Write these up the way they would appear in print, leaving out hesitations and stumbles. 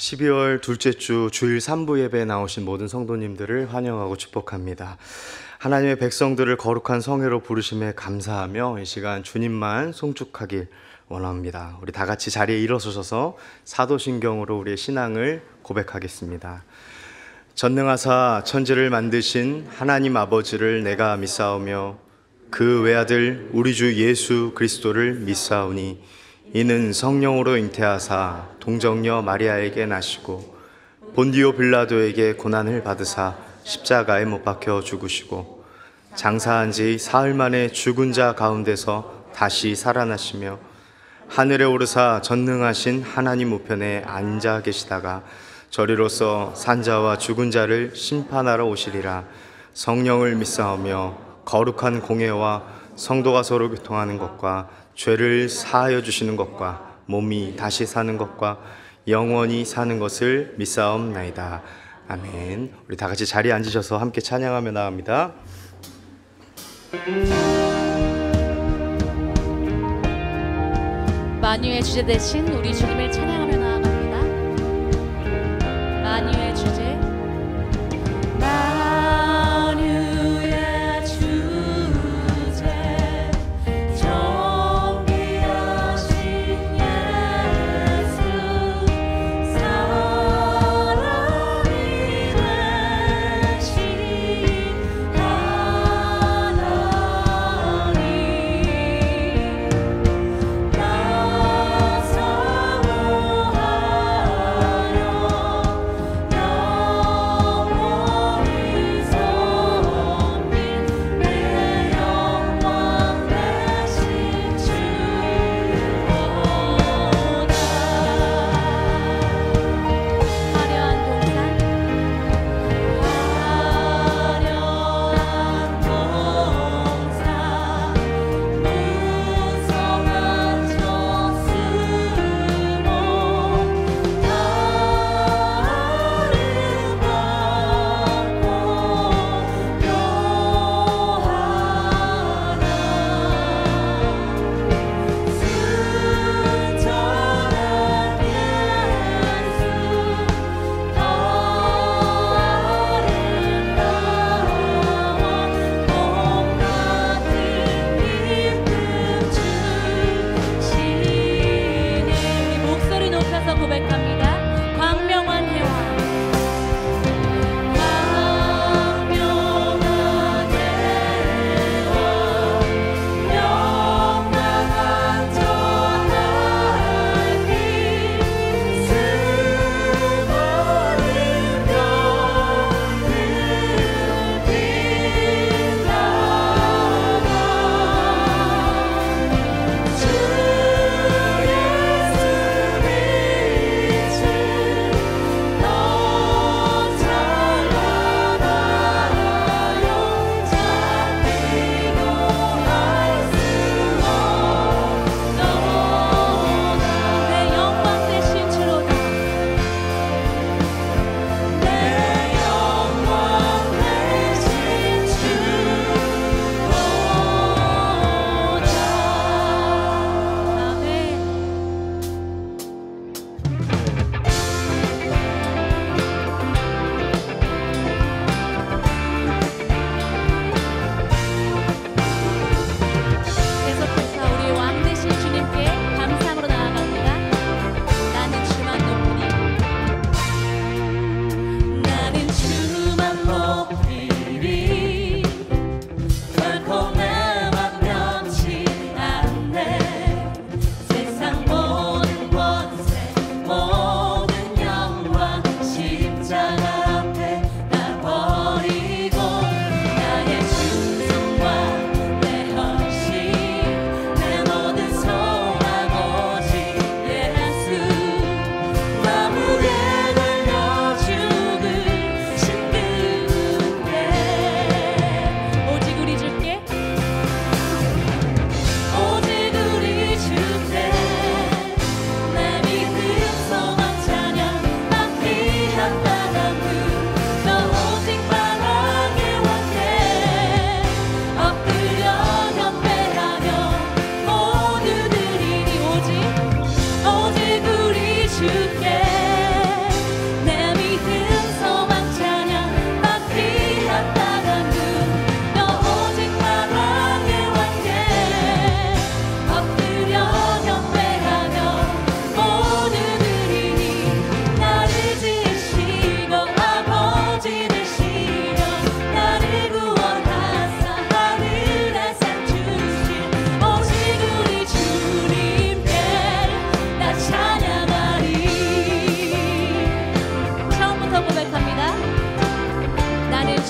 12월 둘째 주 주일 3부 예배에 나오신 모든 성도님들을 환영하고 축복합니다. 하나님의 백성들을 거룩한 성회로 부르심에 감사하며 이 시간 주님만 송축하길 원합니다. 우리 다 같이 자리에 일어서셔서 사도신경으로 우리의 신앙을 고백하겠습니다. 전능하사 천지를 만드신 하나님 아버지를 내가 믿사오며 그 외아들 우리 주 예수 그리스도를 믿사오니 이는 성령으로 잉태하사 동정녀 마리아에게 나시고 본디오 빌라도에게 고난을 받으사 십자가에 못 박혀 죽으시고 장사한 지 사흘 만에 죽은 자 가운데서 다시 살아나시며 하늘에 오르사 전능하신 하나님 우편에 앉아 계시다가 저리로서 산자와 죽은 자를 심판하러 오시리라. 성령을 믿사오며 거룩한 공예와 성도가 서로 교통하는 것과 죄를 사하여 주시는 것과 몸이 다시 사는 것과 영원히 사는 것을 믿사옵나이다. 아멘. 우리 다 같이 자리에 앉으셔서 함께 찬양하며 나갑니다. 만유의 주제 되신 우리 주님을 찬양하며 나아갑니다. 만유의 주제 나사모하시니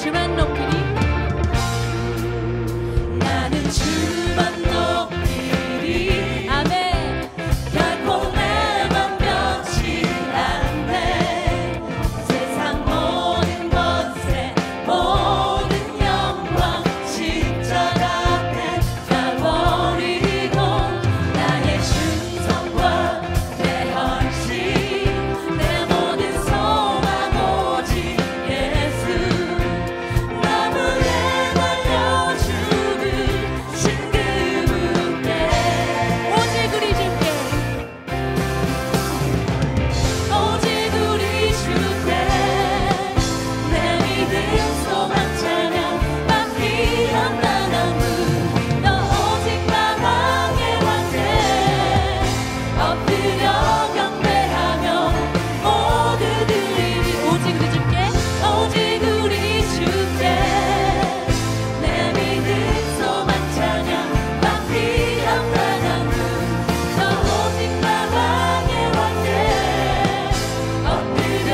주만 높이리. 나는 주만 높이리. 아멘. 결코 내맘 변치 않네. 세상 모든 것에 모든 영광 십자가 앞에 다 버리고 나의 충성과 내 헌신 내 모든 소망 오직 예수. 나무에 달려 죽으신 그분께 오직 우리 주께. 오직 우리 주께 내 믿음 소망 찬양 받기 합당한 분. 너 오직 마방의 왕께 엎드려 경배하며 모두 드리리. 오직 우리 주께. 오직 우리 주께 내 믿음 소망 찬양 받기 합당한 분. 너 오직 마방의 왕께 엎드려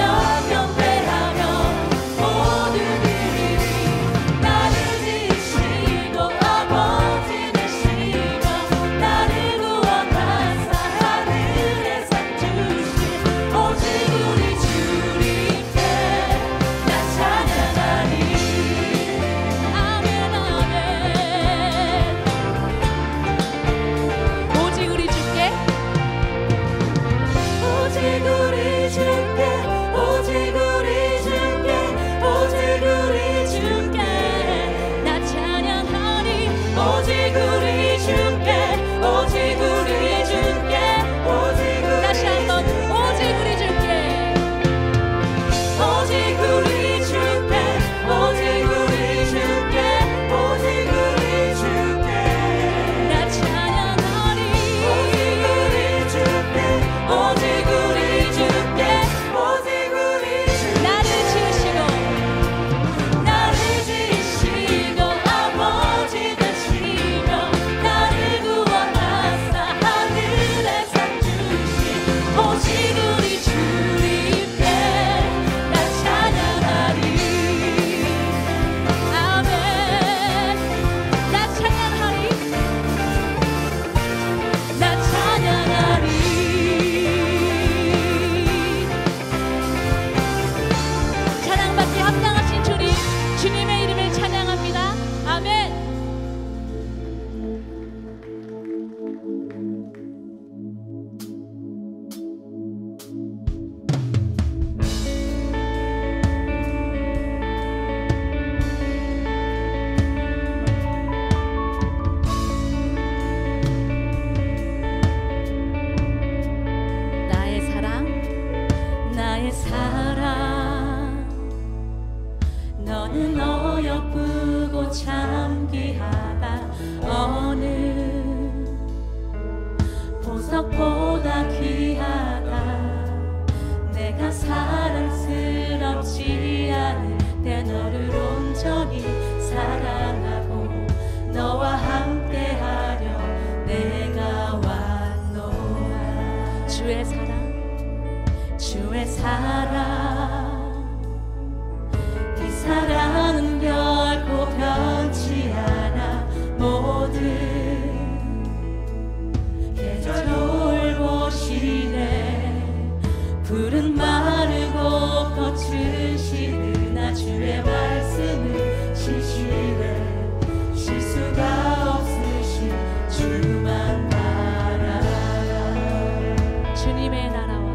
경배하며 모두 드리리. 나를 지으시고 아버지 되시며 나를 구원하사 하늘에 상 주신 오직 우리 주님께 나 찬양하리. 아멘 아멘. 오직 우리 주께. 오직 우리 주께 오직 우리 주께 오직 우리 주께 나 찬양하리. 오직 우리 주께 오직 우리 주께 오직 우리 다시 한번 오직 우리 주께. 오직 우리 주께 오직 우리 주께 오직 우리 주께 나 찬양하리. 오직 우리 주께 오직 우리 주께 오직 우리 주께 나를 지으시고 나를 지으시고 아버지 되시며 나를 구원하사 하늘에 상 주신 오직 우리 주님께 나 찬양하리. 아멘. 나 찬양하리. 나 찬양하리. 찬양받기 합당하신 주님, 주님의 이름을 찬양합니다. 아멘. 나의 사랑, 나의 사랑 너는 어여쁘고 참 귀하다. 어느 보석보다 귀하다. 내가 사랑스럽지 않을 때 너를 온전히 사랑하고 너와 함께하려 내가 왔노라. 주의 사랑, 주의 사랑 이 사랑은 결코 변치 않아. 모든 계절 돌보시네. 푸른 마르고 꽃을 시드나 주의 말씀을 지키네. 실수가 없으신 주만 바라라. 주님의 나라와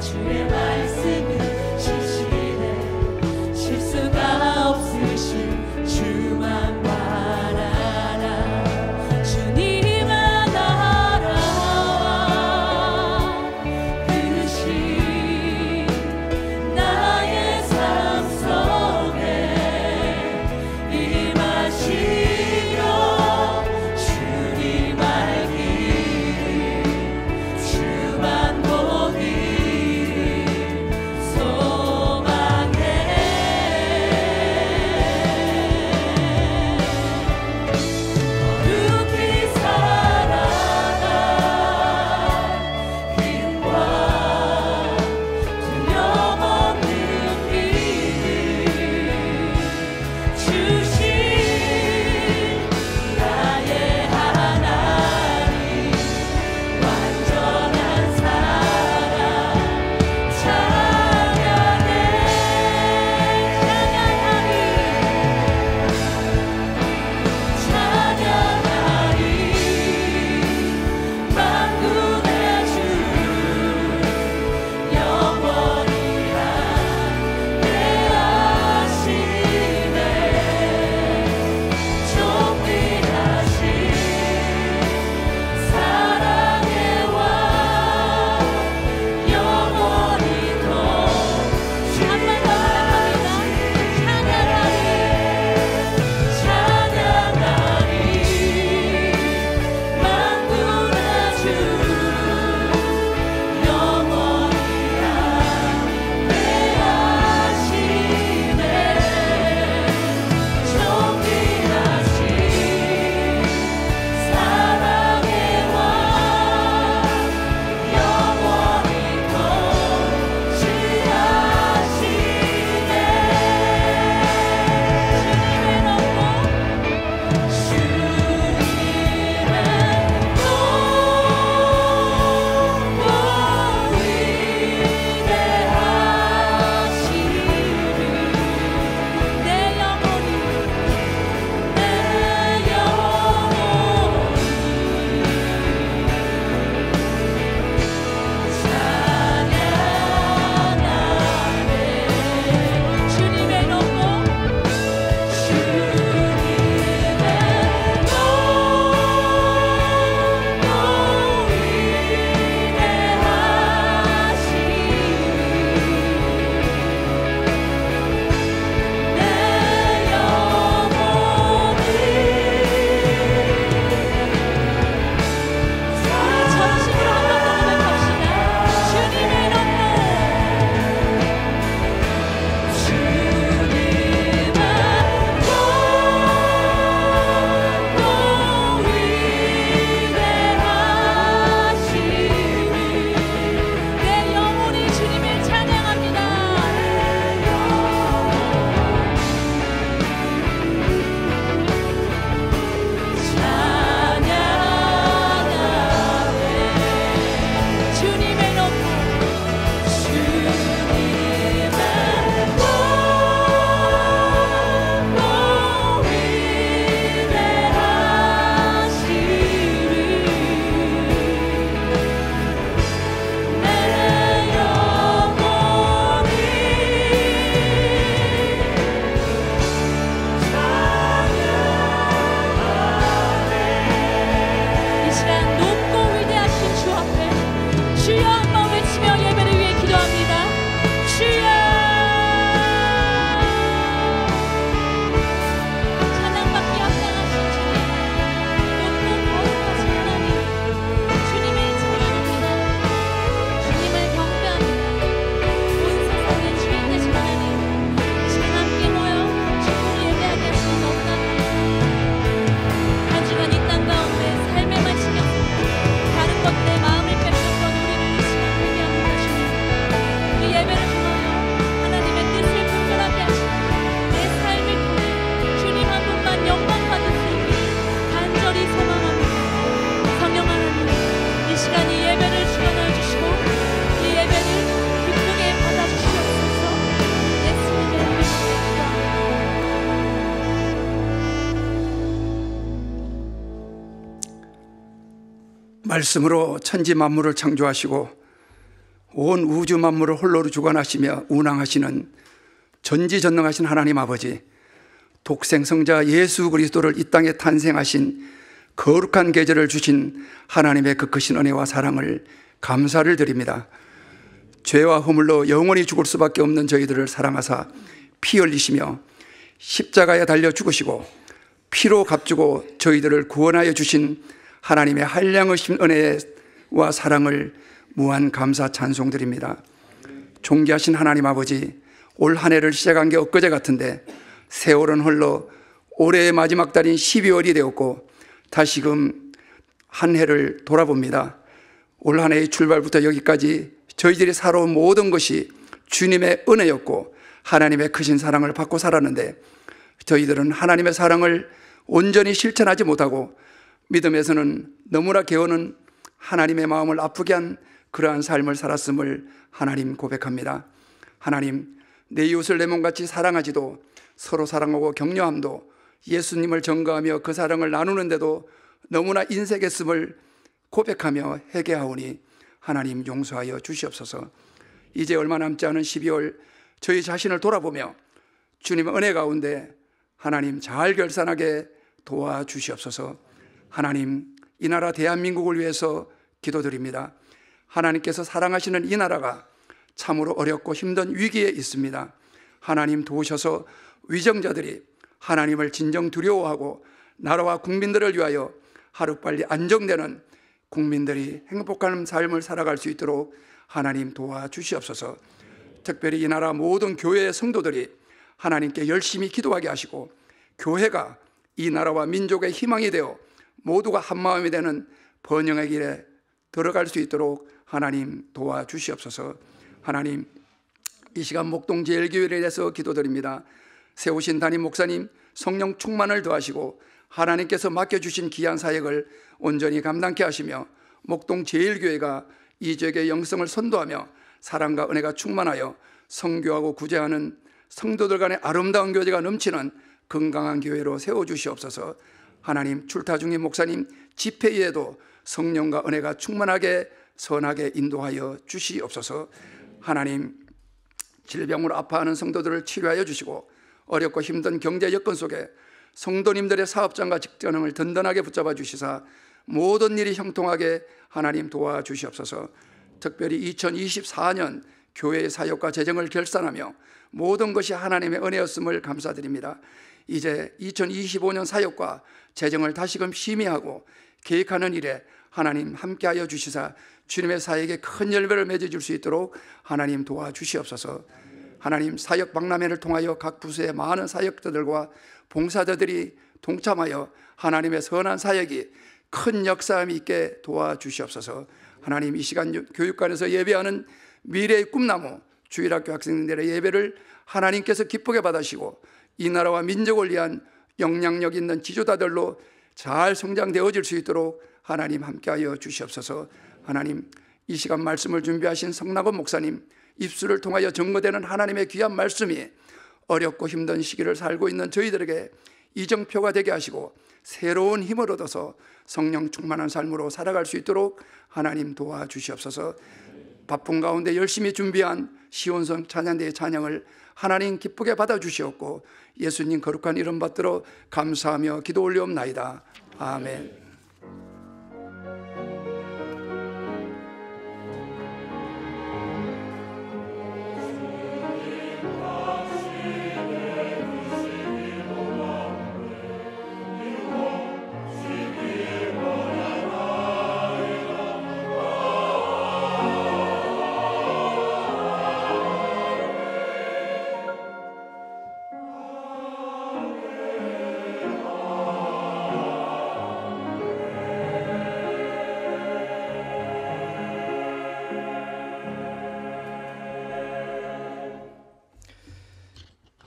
주의 말씀은 신실해 실수가 없으신 주만 바라라 주님만 알아와 그신 나의 삶 속에 임하시며 주님 알기를 주만 보기를 소망해 거룩히 살아가 힘과 두려움없는 길을 주신 나의 하나님 완전한 사랑 찬양해 찬양하리 만군의 주 영원히 함께하시네 존귀하신 사랑의 왕 영원히 찬양하리 만군의 주 영원히 함께하시네 존귀하신 사랑의 왕 영원히 주님의 높고 전심으로 한번 더 고백합시다. 주님의 내 영혼이 주님을 찬양합니다. 찬양하네 주님의 높고 이 시간 높고 위대하신 주 앞에 주여 한번 외치며 예배를 위해 기도합니다. 주여 찬양받기 합당하신 주님 높고 거룩하신 하나님 주님을 찬양합니다. 주님을 경배합니다. 온 세상의 주인 되신 하나님 이 시간 함께 모여 주님을 예배하게 하시는 너무나 한 주간 이 땅 가운데 삶에만 신경 쓰고 다른 것들에 마음을 뺏겼던 우리를 이 시간 회개합니다. 주님 우리 예배를 통하여 하나님의 뜻을 분별하게 하시고 내 삶을 통해 주님 한 분만 영광 받을 수 있기를 간절히 소망합니다. 성령 하나님 이 시간 이 예배를 주관하여 주시고 이 예배를 기쁘게 받아주시옵소서. 예수님의 이름으로 말씀으로 천지 만물을 창조하시고 온 우주 만물을 홀로 주관하시며 운항하시는 전지전능하신 하나님 아버지, 독생성자 예수 그리스도를 이 땅에 탄생하신 거룩한 계절을 주신 하나님의 그 크신 은혜와 사랑을 감사를 드립니다. 죄와 허물로 영원히 죽을 수밖에 없는 저희들을 사랑하사 피 흘리시며 십자가에 달려 죽으시고 피로 값주고 저희들을 구원하여 주신 하나님의 한량의신 은혜와 사랑을 무한 감사 찬송 드립니다. 존귀하신 하나님 아버지, 올 한 해를 시작한 게 엊그제 같은데 세월은 흘러 올해의 마지막 달인 12월이 되었고 다시금 한 해를 돌아봅니다. 올 한 해의 출발부터 여기까지 저희들이 살아온 모든 것이 주님의 은혜였고 하나님의 크신 사랑을 받고 살았는데 저희들은 하나님의 사랑을 온전히 실천하지 못하고 믿음에서는 너무나 게으른 하나님의 마음을 아프게 한 그러한 삶을 살았음을 하나님 고백합니다. 하나님, 내 이웃을 내 몸같이 사랑하지도 서로 사랑하고 격려함도 예수님을 전가하며 그 사랑을 나누는데도 너무나 인색했음을 고백하며 회개하오니 하나님 용서하여 주시옵소서. 이제 얼마 남지 않은 12월 저희 자신을 돌아보며 주님의 은혜 가운데 하나님 잘 결산하게 도와주시옵소서. 하나님, 이 나라 대한민국을 위해서 기도드립니다. 하나님께서 사랑하시는 이 나라가 참으로 어렵고 힘든 위기에 있습니다. 하나님 도우셔서 위정자들이 하나님을 진정 두려워하고 나라와 국민들을 위하여 하루빨리 안정되는 국민들이 행복한 삶을 살아갈 수 있도록 하나님 도와주시옵소서. 특별히 이 나라 모든 교회의 성도들이 하나님께 열심히 기도하게 하시고 교회가 이 나라와 민족의 희망이 되어 모두가 한마음이 되는 번영의 길에 들어갈 수 있도록 하나님 도와주시옵소서. 하나님, 이 시간 목동제일교회를 위해서 기도드립니다. 세우신 담임 목사님 성령 충만을 더하시고 하나님께서 맡겨주신 귀한 사역을 온전히 감당케 하시며 목동제일교회가 이 지역의 영성을 선도하며 사랑과 은혜가 충만하여 성교하고 구제하는 성도들 간의 아름다운 교제가 넘치는 건강한 교회로 세워주시옵소서. 하나님, 출타 중인 목사님 집회에도 성령과 은혜가 충만하게 선하게 인도하여 주시옵소서. 하나님, 질병으로 아파하는 성도들을 치료하여 주시고 어렵고 힘든 경제 여건 속에 성도님들의 사업장과 직장을 든든하게 붙잡아 주시사 모든 일이 형통하게 하나님 도와주시옵소서. 특별히 2024년 교회의 사역과 재정을 결산하며 모든 것이 하나님의 은혜였음을 감사드립니다. 이제 2025년 사역과 재정을 다시금 심의하고 계획하는 일에 하나님 함께하여 주시사 주님의 사역에 큰 열매를 맺어줄 수 있도록 하나님 도와주시옵소서. 하나님, 사역 박람회를 통하여 각 부서의 많은 사역자들과 봉사자들이 동참하여 하나님의 선한 사역이 큰 역사함이 있게 도와주시옵소서. 하나님, 이 시간 교육관에서 예배하는 미래의 꿈나무 주일학교 학생들의 예배를 하나님께서 기쁘게 받으시고 이 나라와 민족을 위한 영향력 있는 지도자들로 잘 성장되어질 수 있도록 하나님 함께하여 주시옵소서. 하나님, 이 시간 말씀을 준비하신 성낙원 목사님 입술을 통하여 증거되는 하나님의 귀한 말씀이 어렵고 힘든 시기를 살고 있는 저희들에게 이정표가 되게 하시고 새로운 힘을 얻어서 성령 충만한 삶으로 살아갈 수 있도록 하나님 도와주시옵소서. 바쁜 가운데 열심히 준비한 시온성 찬양대의 찬양을 하나님 기쁘게 받아주시옵고 예수님 거룩한 이름 받들어 감사하며 기도 올리옵나이다. 아멘.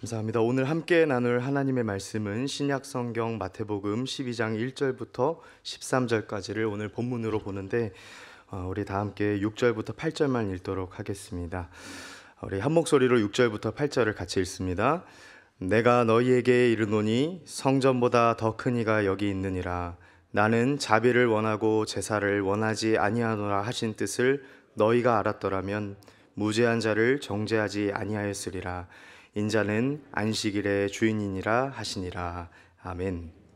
감사합니다. 오늘 함께 나눌 하나님의 말씀은 신약성경 마태복음 12장 1절부터 13절까지를 오늘 본문으로 보는데 우리 다 함께 6절부터 8절만 읽도록 하겠습니다. 우리 한 목소리로 6절부터 8절을 같이 읽습니다. 내가 너희에게 이르노니 성전보다 더 큰 이가 여기 있느니라. 나는 자비를 원하고 제사를 원하지 아니하노라 하신 뜻을 너희가 알았더라면 무죄한 자를 정죄하지 아니하였으리라. 인자는 안식일의 주인이니라 하시니라. 아멘.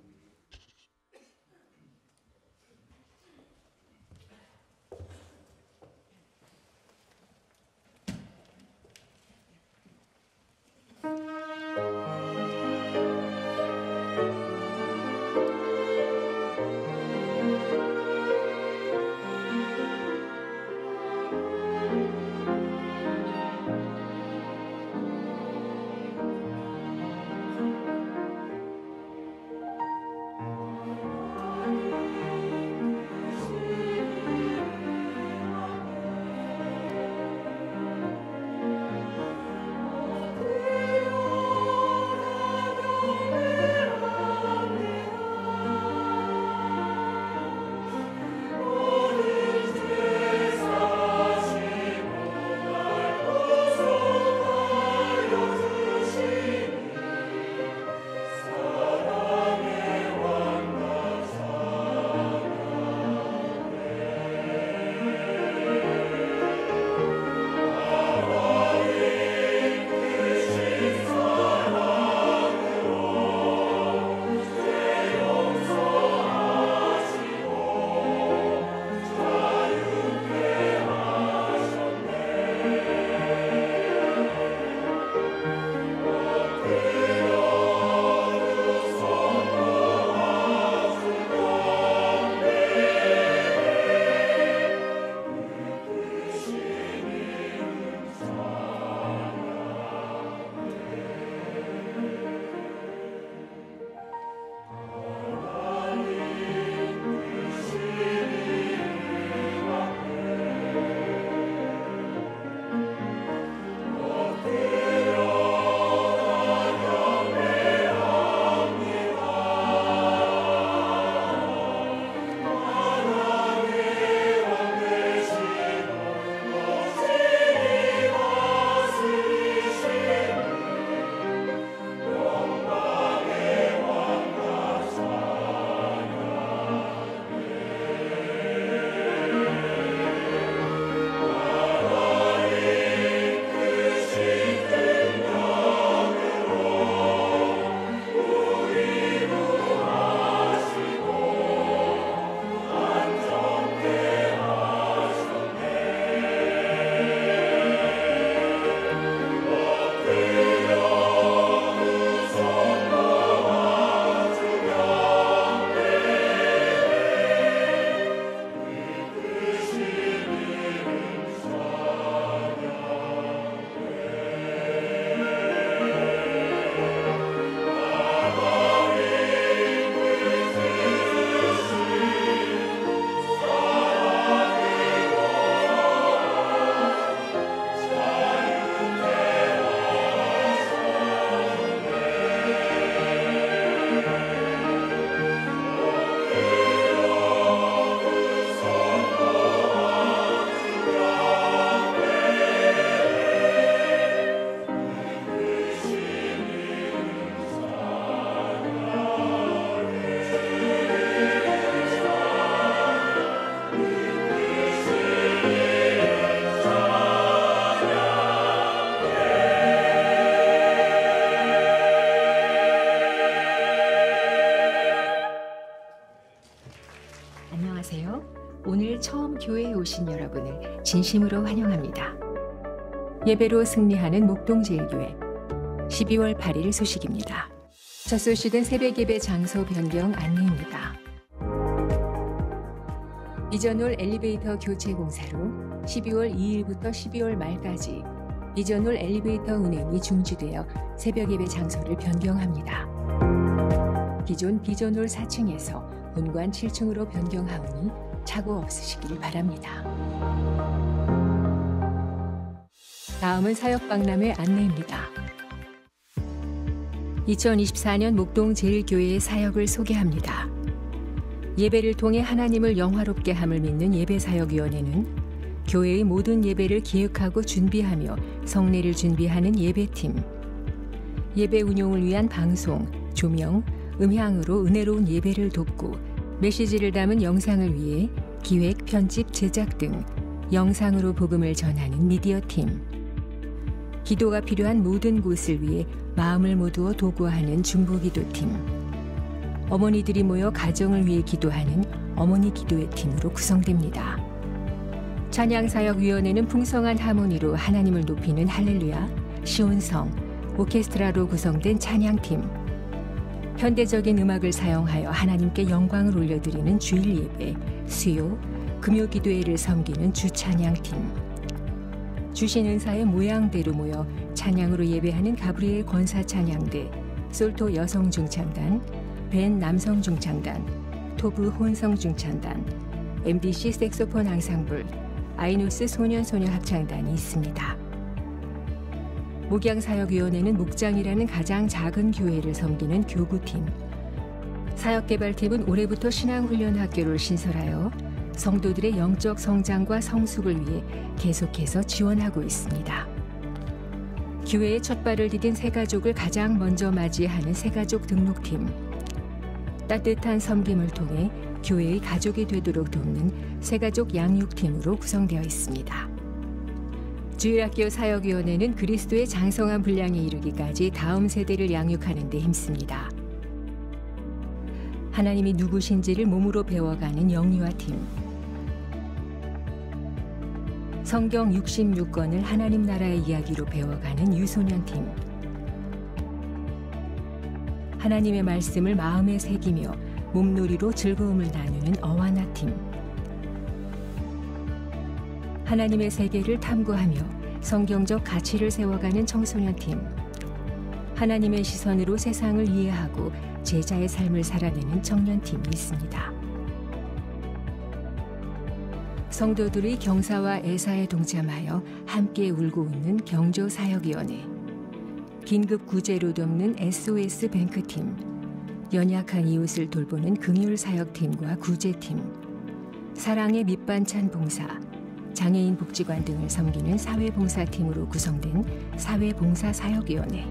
오늘 처음 교회에 오신 여러분을 진심으로 환영합니다. 예배로 승리하는 목동제일교회 12월 8일 소식입니다. 첫 소식은 새벽 예배 장소 변경 안내입니다. 비전홀 엘리베이터 교체 공사로 12월 2일부터 12월 말까지 비전홀 엘리베이터 운행이 중지되어 새벽 예배 장소를 변경합니다. 기존 비전홀 4층에서 본관 7층으로 변경하오니 착오 없으시길 바랍니다. 다음은 사역박람회 안내입니다. 2024년 목동제일교회의 사역을 소개합니다. 예배를 통해 하나님을 영화롭게 함을 믿는 예배사역위원회는 교회의 모든 예배를 기획하고 준비하며 성례를 준비하는 예배팀, 예배 운용을 위한 방송, 조명, 음향으로 은혜로운 예배를 돕고 메시지를 담은 영상을 위해 기획, 편집, 제작 등 영상으로 복음을 전하는 미디어 팀, 기도가 필요한 모든 곳을 위해 마음을 모두어 도구하는 중보기도팀, 어머니들이 모여 가정을 위해 기도하는 어머니 기도회 팀으로 구성됩니다. 찬양사역위원회는 풍성한 하모니로 하나님을 높이는 할렐루야, 시온성, 오케스트라로 구성된 찬양팀, 현대적인 음악을 사용하여 하나님께 영광을 올려드리는 주일 예배, 수요, 금요 기도회를 섬기는 주찬양팀, 주신 은사의 모양대로 모여 찬양으로 예배하는 가브리엘 권사 찬양대, 솔토 여성 중창단, 벤 남성 중창단, 토브 혼성 중창단, MDC 색소폰 앙상블, 아이노스 소년소녀 합창단이 있습니다. 목양사역위원회는 목장이라는 가장 작은 교회를 섬기는 교구팀, 사역개발팀은 올해부터 신앙훈련학교를 신설하여 성도들의 영적 성장과 성숙을 위해 계속해서 지원하고 있습니다. 교회의 첫 발을 디딘 새가족을 가장 먼저 맞이하는 새가족 등록팀, 따뜻한 섬김을 통해 교회의 가족이 되도록 돕는 새가족 양육팀으로 구성되어 있습니다. 주일학교 사역위원회는 그리스도의 장성한 분량에 이르기까지 다음 세대를 양육하는 데 힘씁니다. 하나님이 누구신지를 몸으로 배워가는 영유아팀, 성경 66권을 하나님 나라의 이야기로 배워가는 유소년팀, 하나님의 말씀을 마음에 새기며 몸놀이로 즐거움을 나누는 어와나팀, 하나님의 세계를 탐구하며 성경적 가치를 세워가는 청소년팀, 하나님의 시선으로 세상을 이해하고 제자의 삶을 살아내는 청년팀이 있습니다. 성도들의 경사와 애사에 동참하여 함께 울고 웃는 경조사역위원회, 긴급 구제로 돕는 SOS 뱅크팀, 연약한 이웃을 돌보는 긍휼사역팀과 구제팀, 사랑의 밑반찬 봉사, 장애인 복지관 등을 섬기는 사회봉사팀으로 구성된 사회봉사사역위원회,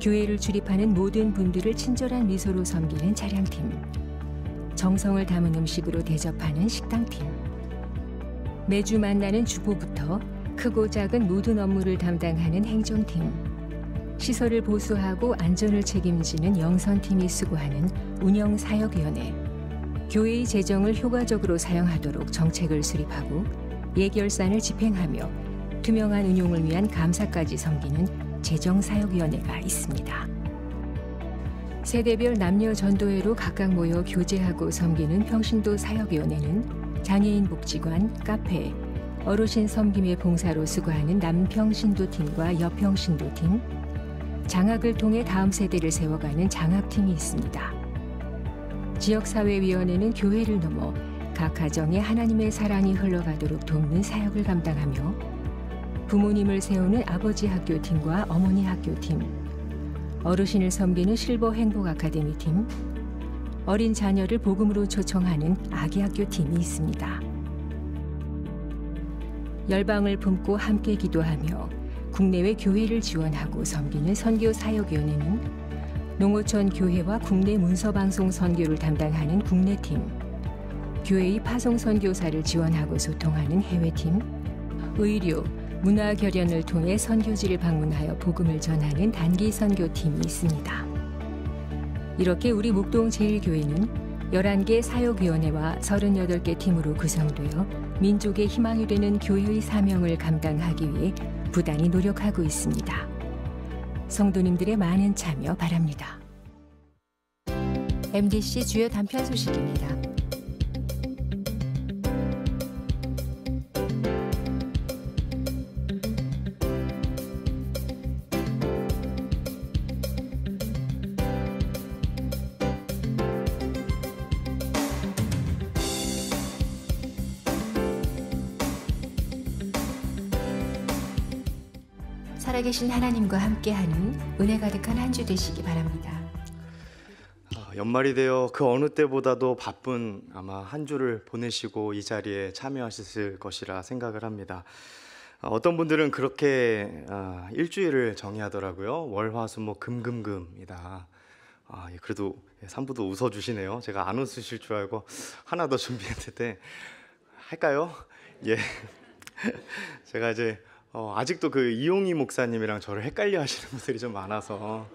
교회를 출입하는 모든 분들을 친절한 미소로 섬기는 차량팀, 정성을 담은 음식으로 대접하는 식당팀, 매주 만나는 주보부터 크고 작은 모든 업무를 담당하는 행정팀, 시설을 보수하고 안전을 책임지는 영선팀이 수고하는 운영사역위원회, 교회의 재정을 효과적으로 사용하도록 정책을 수립하고 예결산을 집행하며 투명한 운용을 위한 감사까지 섬기는 재정사역위원회가 있습니다. 세대별 남녀 전도회로 각각 모여 교제하고 섬기는 평신도 사역위원회는 장애인 복지관, 카페, 어르신 섬김의 봉사로 수고하는 남평신도팀과 여평신도팀, 장학을 통해 다음 세대를 세워가는 장학팀이 있습니다. 지역사회위원회는 교회를 넘어 각 가정에 하나님의 사랑이 흘러가도록 돕는 사역을 감당하며 부모님을 세우는 아버지 학교팀과 어머니 학교팀, 어르신을 섬기는 실버 행복 아카데미팀, 어린 자녀를 복음으로 초청하는 아기 학교팀이 있습니다. 열방을 품고 함께 기도하며 국내외 교회를 지원하고 섬기는 선교사역위원회는 농어촌 교회와 국내 문서방송 선교를 담당하는 국내팀, 교회의 파송선교사를 지원하고 소통하는 해외팀, 의료, 문화 결연을 통해 선교지를 방문하여 복음을 전하는 단기 선교팀이 있습니다. 이렇게 우리 목동 제1교회는 11개 사역위원회와 38개 팀으로 구성되어 민족의 희망이 되는 교회의 사명을 감당하기 위해 부단히 노력하고 있습니다. 성도님들의 많은 참여 바랍니다. MDC 주요 단편 소식입니다. 살아계신 하나님과 함께하는 은혜 가득한 한 주 되시기 바랍니다. 연말이 되어 그 어느 때보다도 바쁜 아마 한 주를 보내시고 이 자리에 참여하셨을 것이라 생각을 합니다. 어떤 분들은 그렇게 일주일을 정의하더라고요. 월화수목 금금금이다. 그래도 3부도 웃어주시네요. 제가 안 웃으실 줄 알고 하나 더 준비했는데 할까요? 예. 제가 이제 아직도 그 이용희 목사님이랑 저를 헷갈려 하시는 분들이 좀 많아서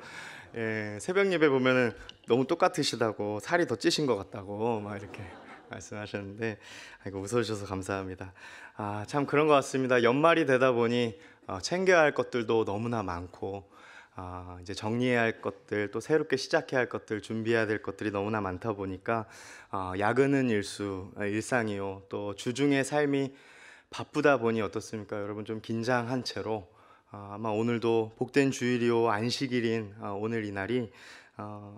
예, 새벽 예배 보면은 너무 똑같으시다고 살이 더 찌신 것 같다고 막 이렇게 말씀하셨는데 아이고 웃어주셔서 감사합니다. 아, 참 그런 것 같습니다. 연말이 되다 보니 챙겨야 할 것들도 너무나 많고 이제 정리해야 할 것들 또 새롭게 시작해야 할 것들 준비해야 될 것들이 너무나 많다 보니까 야근은 일상이요 또 주중의 삶이 바쁘다 보니 어떻습니까? 여러분 좀 긴장한 채로 아마 오늘도 복된 주일이요 안식일인 오늘 이 날이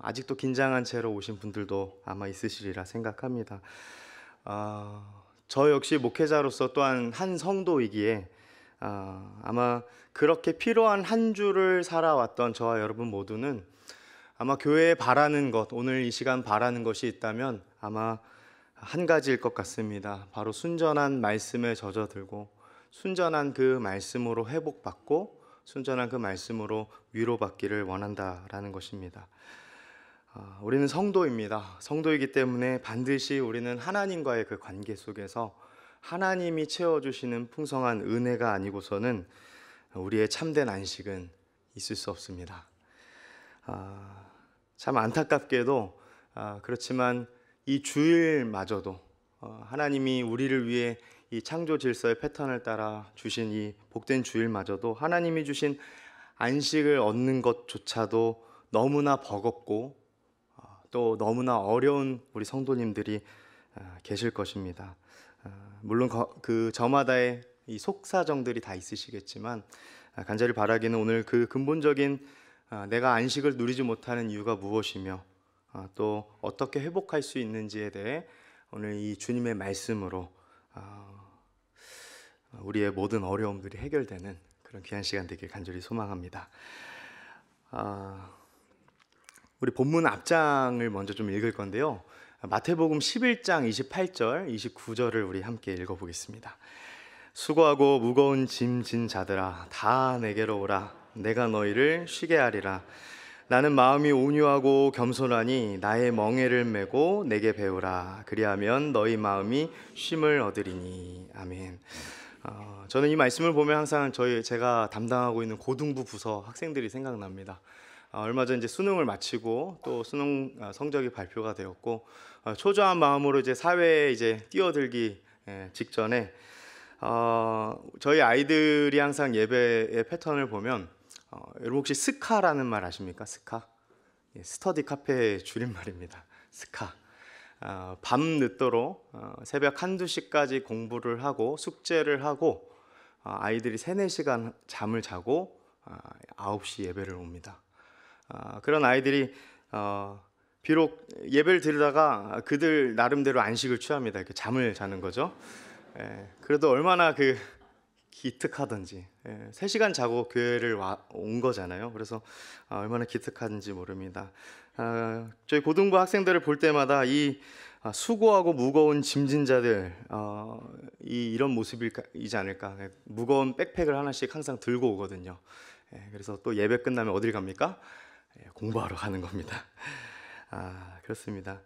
아직도 긴장한 채로 오신 분들도 아마 있으시리라 생각합니다. 저 역시 목회자로서 또한 한 성도이기에 아마 그렇게 필요한 한 주를 살아왔던 저와 여러분 모두는 아마 교회에 바라는 것, 오늘 이 시간 바라는 것이 있다면 아마 한 가지일 것 같습니다. 바로 순전한 말씀에 젖어들고 순전한 그 말씀으로 회복받고 순전한 그 말씀으로 위로받기를 원한다라는 것입니다. 우리는 성도입니다. 성도이기 때문에 반드시 우리는 하나님과의 그 관계 속에서 하나님이 채워주시는 풍성한 은혜가 아니고서는 우리의 참된 안식은 있을 수 없습니다. 참 안타깝게도 그렇지만 이 주일마저도 하나님이 우리를 위해 이 창조 질서의 패턴을 따라 주신 이 복된 주일마저도 하나님이 주신 안식을 얻는 것조차도 너무나 버겁고 또 너무나 어려운 우리 성도님들이 계실 것입니다. 물론 그 저마다의 이 속사정들이 다 있으시겠지만 간절히 바라기는 오늘 그 근본적인 내가 안식을 누리지 못하는 이유가 무엇이며 또 어떻게 회복할 수 있는지에 대해 오늘 이 주님의 말씀으로 우리의 모든 어려움들이 해결되는 그런 귀한 시간 되길 간절히 소망합니다. 우리 본문 앞장을 먼저 좀 읽을 건데요. 마태복음 11장 28절, 29절을 우리 함께 읽어보겠습니다. 수고하고 무거운 짐 진 자들아 다 내게로 오라. 내가 너희를 쉬게 하리라. 나는 마음이 온유하고 겸손하니 나의 멍에를 메고 내게 배우라. 그리하면 너희 마음이 쉼을 얻으리니. 아멘. 저는 이 말씀을 보면 항상 제가 담당하고 있는 고등부 부서 학생들이 생각납니다. 얼마 전 이제 수능을 마치고 또 수능 성적이 발표가 되었고 초조한 마음으로 이제 사회에 이제 뛰어들기 직전에 저희 아이들이 항상 예배의 패턴을 보면 여러분 혹시 스카라는 말 아십니까? 스카? 스터디 카페의 줄임말입니다. 스카. 밤 늦도록 새벽 1-2시까지 공부를 하고 숙제를 하고 아이들이 3-4시간 잠을 자고 9시 예배를 옵니다. 그런 아이들이 비록 예배를 드리다가 그들 나름대로 안식을 취합니다. 이렇게 잠을 자는 거죠. 그래도 얼마나 기특하던지 3시간 자고 교회를 온 거잖아요. 그래서 얼마나 기특한지 모릅니다. 저희 고등부 학생들을 볼 때마다 이 수고하고 무거운 짐진 자들 이런 모습이지 않을까. 무거운 백팩을 하나씩 항상 들고 오거든요. 그래서 또 예배 끝나면 어딜 갑니까? 공부하러 가는 겁니다. 그렇습니다.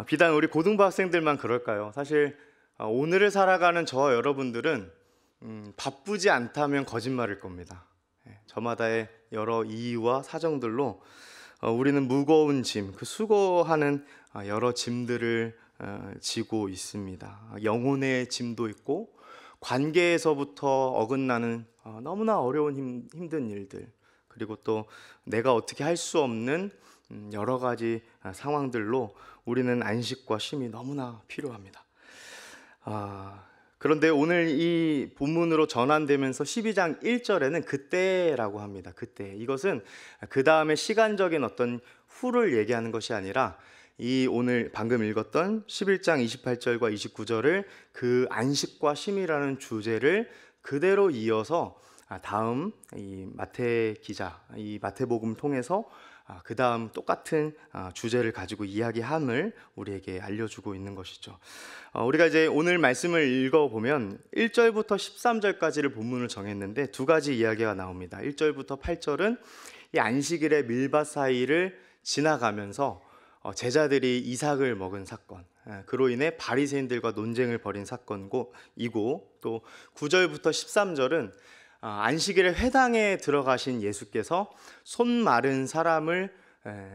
비단 우리 고등부 학생들만 그럴까요? 사실 오늘을 살아가는 저와 여러분들은 바쁘지 않다면 거짓말일 겁니다. 저마다의 여러 이유와 사정들로 우리는 무거운 짐, 그 수고하는 여러 짐들을 지고 있습니다. 영혼의 짐도 있고 관계에서부터 어긋나는 너무나 어려운 힘든 일들, 그리고 또 내가 어떻게 할 수 없는 여러 가지 상황들로 우리는 안식과 쉼이 너무나 필요합니다. 그런데 오늘 이 본문으로 전환되면서 12장 1절에는 그때라고 합니다. 그때. 이것은 그 다음에 시간적인 어떤 후를 얘기하는 것이 아니라 이 오늘 방금 읽었던 11장 28절과 29절을 그 안식과 쉼이라는 주제를 그대로 이어서 다음 이 마태 기자, 이 마태복음 통해서 그 다음 똑같은 주제를 가지고 이야기함을 우리에게 알려주고 있는 것이죠. 우리가 이제 오늘 말씀을 읽어보면 1절부터 13절까지를 본문을 정했는데 두 가지 이야기가 나옵니다. 1절부터 8절은 이 안식일의 밀밭 사이를 지나가면서 제자들이 이삭을 먹은 사건, 그로 인해 바리새인들과 논쟁을 벌인 사건이고, 또 9절부터 13절은 안식일에 회당에 들어가신 예수께서 손 마른 사람을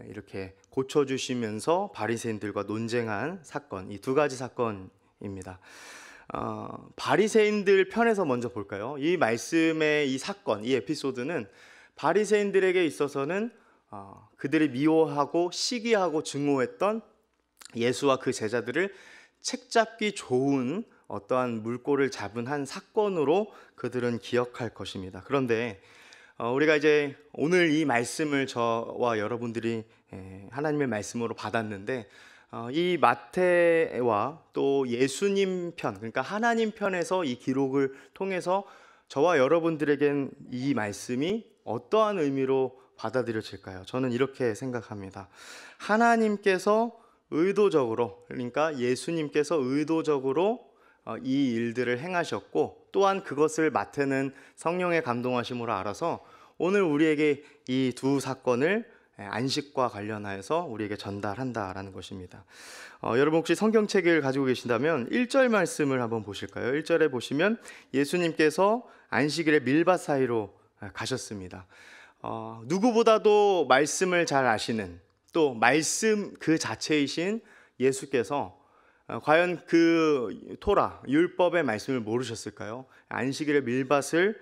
이렇게 고쳐주시면서 바리새인들과 논쟁한 사건, 이 두 가지 사건입니다. 바리새인들 편에서 먼저 볼까요? 이 말씀의 이 사건, 이 에피소드는 바리새인들에게 있어서는 그들이 미워하고 시기하고 증오했던 예수와 그 제자들을 책잡기 좋은 어떠한 물꼬를 잡은 한 사건으로 그들은 기억할 것입니다. 그런데 우리가 이제 오늘 이 말씀을 저와 여러분들이 하나님의 말씀으로 받았는데, 이 마태와 또 예수님 편, 그러니까 하나님 편에서 이 기록을 통해서 저와 여러분들에겐 이 말씀이 어떠한 의미로 받아들여질까요? 저는 이렇게 생각합니다. 하나님께서 의도적으로, 그러니까 예수님께서 의도적으로 이 일들을 행하셨고, 또한 그것을 마태는 성령의 감동하심으로 알아서 오늘 우리에게 이 두 사건을 안식과 관련하여서 우리에게 전달한다라는 것입니다. 여러분 혹시 성경책을 가지고 계신다면 1절 말씀을 한번 보실까요? 1절에 보시면 예수님께서 안식일에 밀밭 사이로 가셨습니다. 누구보다도 말씀을 잘 아시는, 또 말씀 그 자체이신 예수께서 과연 그 토라, 율법의 말씀을 모르셨을까요? 안식일에 밀밭을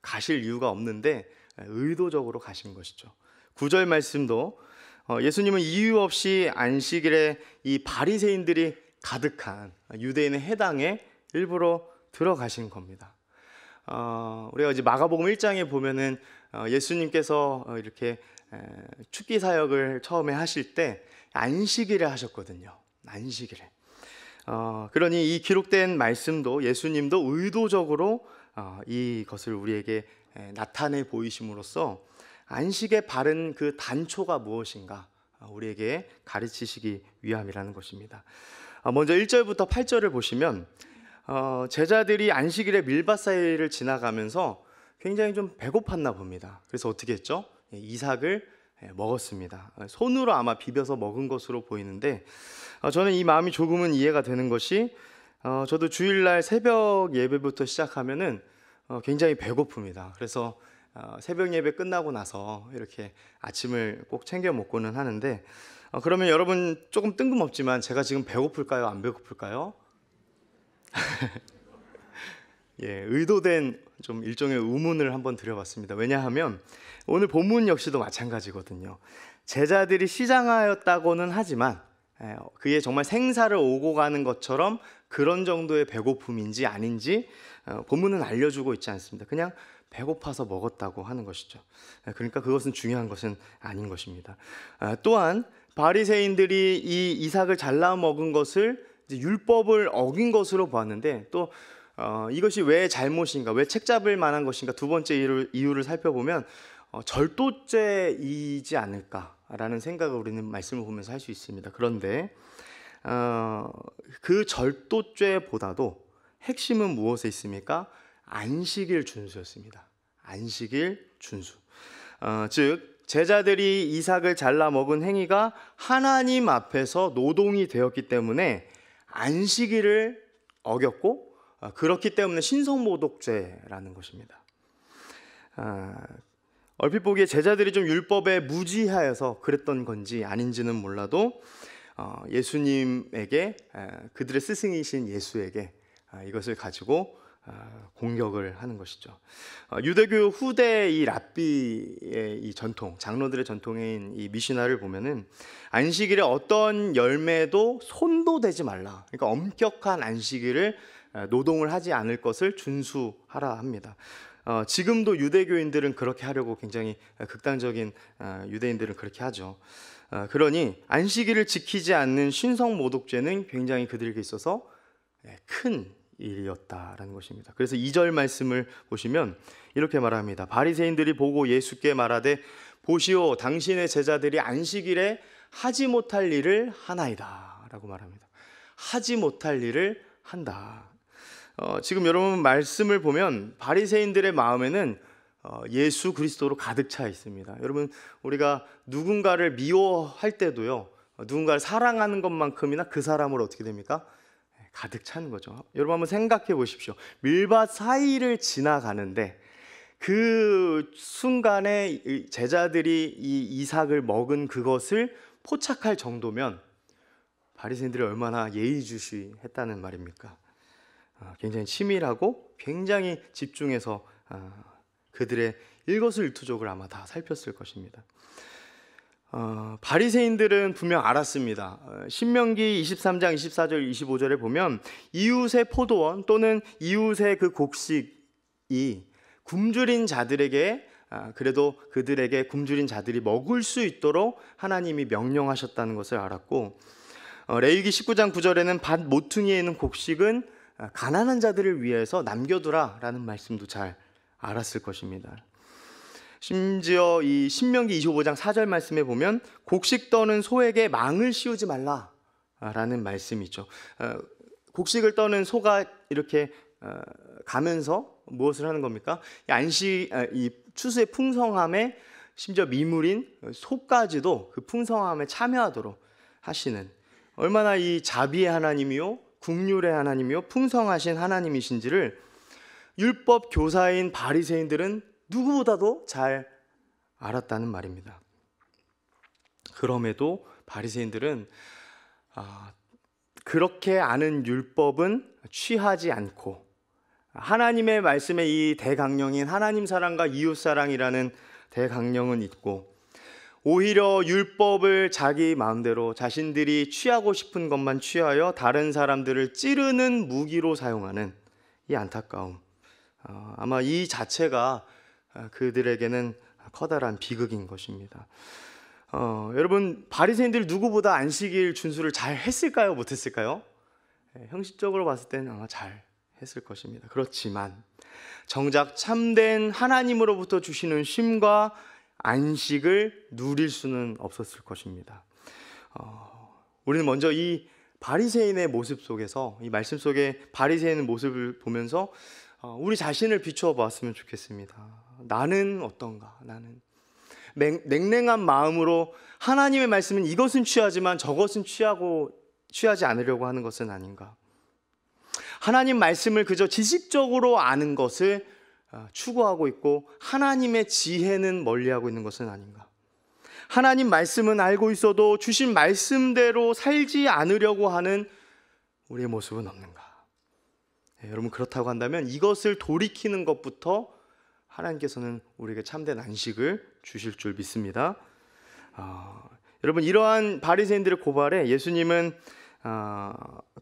가실 이유가 없는데 의도적으로 가신 것이죠. 9절 말씀도 예수님은 이유 없이 안식일에 이 바리새인들이 가득한 유대인의 회당에 일부러 들어가신 겁니다. 우리가 이제 마가복음 1장에 보면은 예수님께서 이렇게 축기 사역을 처음에 하실 때 안식일에 하셨거든요. 안식일에. 그러니 이 기록된 말씀도 예수님도 의도적으로 이것을 우리에게 나타내 보이심으로써 안식의 바른 그 단초가 무엇인가 우리에게 가르치시기 위함이라는 것입니다. 먼저 1절부터 8절을 보시면 제자들이 안식일에 밀밭 사이를 지나가면서 굉장히 좀 배고팠나 봅니다. 그래서 어떻게 했죠? 이삭을 먹었습니다. 손으로 아마 비벼서 먹은 것으로 보이는데, 저는 이 마음이 조금은 이해가 되는 것이, 저도 주일날 새벽 예배부터 시작하면은 굉장히 배고픕니다. 그래서 새벽 예배 끝나고 나서 이렇게 아침을 꼭 챙겨 먹고는 하는데, 그러면 여러분 조금 뜬금없지만 제가 지금 배고플까요? 안 배고플까요? 의도된 좀 일종의 의문을 한번 드려봤습니다. 왜냐하면 오늘 본문 역시도 마찬가지거든요. 제자들이 시장하였다고는 하지만 그게 정말 생사를 오고 가는 것처럼 그런 정도의 배고픔인지 아닌지 본문은 알려주고 있지 않습니다. 그냥 배고파서 먹었다고 하는 것이죠. 그러니까 그것은 중요한 것은 아닌 것입니다. 또한 바리새인들이 이 이삭을 잘라 먹은 것을 이제 율법을 어긴 것으로 보았는데, 또 이것이 왜 잘못인가, 왜 책잡을 만한 것인가, 두 번째 이유를 살펴보면 절도죄이지 않을까라는 생각을 우리는 말씀을 보면서 할 수 있습니다. 그런데 그 절도죄보다도 핵심은 무엇에 있습니까? 안식일 준수였습니다. 안식일 준수. 즉 제자들이 이삭을 잘라 먹은 행위가 하나님 앞에서 노동이 되었기 때문에 안식일을 어겼고, 그렇기 때문에 신성모독죄라는 것입니다. 얼핏 보기에 제자들이 좀 율법에 무지하여서 그랬던 건지 아닌지는 몰라도 예수님에게, 그들의 스승이신 예수에게 이것을 가지고 공격을 하는 것이죠. 유대교 후대 이 랍비의 이 전통, 장로들의 전통인 이 미시나를 보면은 안식일에 어떤 열매도 손도 대지 말라, 그러니까 엄격한 안식일을 노동을 하지 않을 것을 준수하라 합니다. 지금도 유대교인들은 그렇게 하려고 굉장히 극단적인 유대인들은 그렇게 하죠. 그러니 안식일을 지키지 않는 신성모독죄는 굉장히 그들에게 있어서 큰 일이었다라는 것입니다. 그래서 2절 말씀을 보시면 이렇게 말합니다. 바리새인들이 보고 예수께 말하되 보시오, 당신의 제자들이 안식일에 하지 못할 일을 하나이다 라고 말합니다. 하지 못할 일을 한다. 지금 여러분 말씀을 보면 바리새인들의 마음에는 예수 그리스도로 가득 차 있습니다. 여러분, 우리가 누군가를 미워할 때도요, 누군가를 사랑하는 것만큼이나 그 사람을 어떻게 됩니까? 가득 차는 거죠. 여러분 한번 생각해 보십시오. 밀밭 사이를 지나가는데 그 순간에 제자들이 이 이삭을 먹은 그것을 포착할 정도면 바리새인들이 얼마나 예의주시했다는 말입니까? 굉장히 치밀하고 굉장히 집중해서 그들의 일거수일투족을 아마 다 살폈을 것입니다. 바리새인들은 분명 알았습니다. 신명기 23장 24절 25절에 보면 이웃의 포도원 또는 이웃의 그 곡식이 굶주린 자들에게 그래도 그들에게 굶주린 자들이 먹을 수 있도록 하나님이 명령하셨다는 것을 알았고, 레위기 19장 9절에는 밭 모퉁이에 있는 곡식은 가난한 자들을 위해서 남겨두라 라는 말씀도 잘 알았을 것입니다. 심지어 이 신명기 25장 4절 말씀에 보면 곡식 떠는 소에게 망을 씌우지 말라 라는 말씀이 있죠. 곡식을 떠는 소가 이렇게 가면서 무엇을 하는 겁니까? 이 추수의 풍성함에 심지어 미물인 소까지도 그 풍성함에 참여하도록 하시는, 얼마나 이 자비의 하나님이요 긍휼의 하나님이요 풍성하신 하나님이신지를 율법 교사인 바리새인들은 누구보다도 잘 알았다는 말입니다. 그럼에도 바리새인들은 그렇게 아는 율법은 취하지 않고 하나님의 말씀에 이 대강령인 하나님 사랑과 이웃 사랑이라는 대강령은 있고, 오히려 율법을 자기 마음대로 자신들이 취하고 싶은 것만 취하여 다른 사람들을 찌르는 무기로 사용하는 이 안타까움, 아마 이 자체가 그들에게는 커다란 비극인 것입니다. 여러분, 바리새인들 누구보다 안식일 준수를 잘 했을까요? 못했을까요? 형식적으로 봤을 때는 아마 잘 했을 것입니다. 그렇지만 정작 참된 하나님으로부터 주시는 쉼과 안식을 누릴 수는 없었을 것입니다. 우리는 먼저 이 바리새인의 모습 속에서, 이 말씀 속에 바리새인의 모습을 보면서 우리 자신을 비추어 보았으면 좋겠습니다. 나는 어떤가? 나는 냉랭한 마음으로 하나님의 말씀은 이것은 취하지만 저것은 취하지 않으려고 하는 것은 아닌가? 하나님 말씀을 그저 지식적으로 아는 것을 추구하고 있고 하나님의 지혜는 멀리하고 있는 것은 아닌가? 하나님 말씀은 알고 있어도 주신 말씀대로 살지 않으려고 하는 우리의 모습은 없는가? 여러분, 그렇다고 한다면 이것을 돌이키는 것부터 하나님께서는 우리에게 참된 안식을 주실 줄 믿습니다. 여러분, 이러한 바리새인들의 고발에 예수님은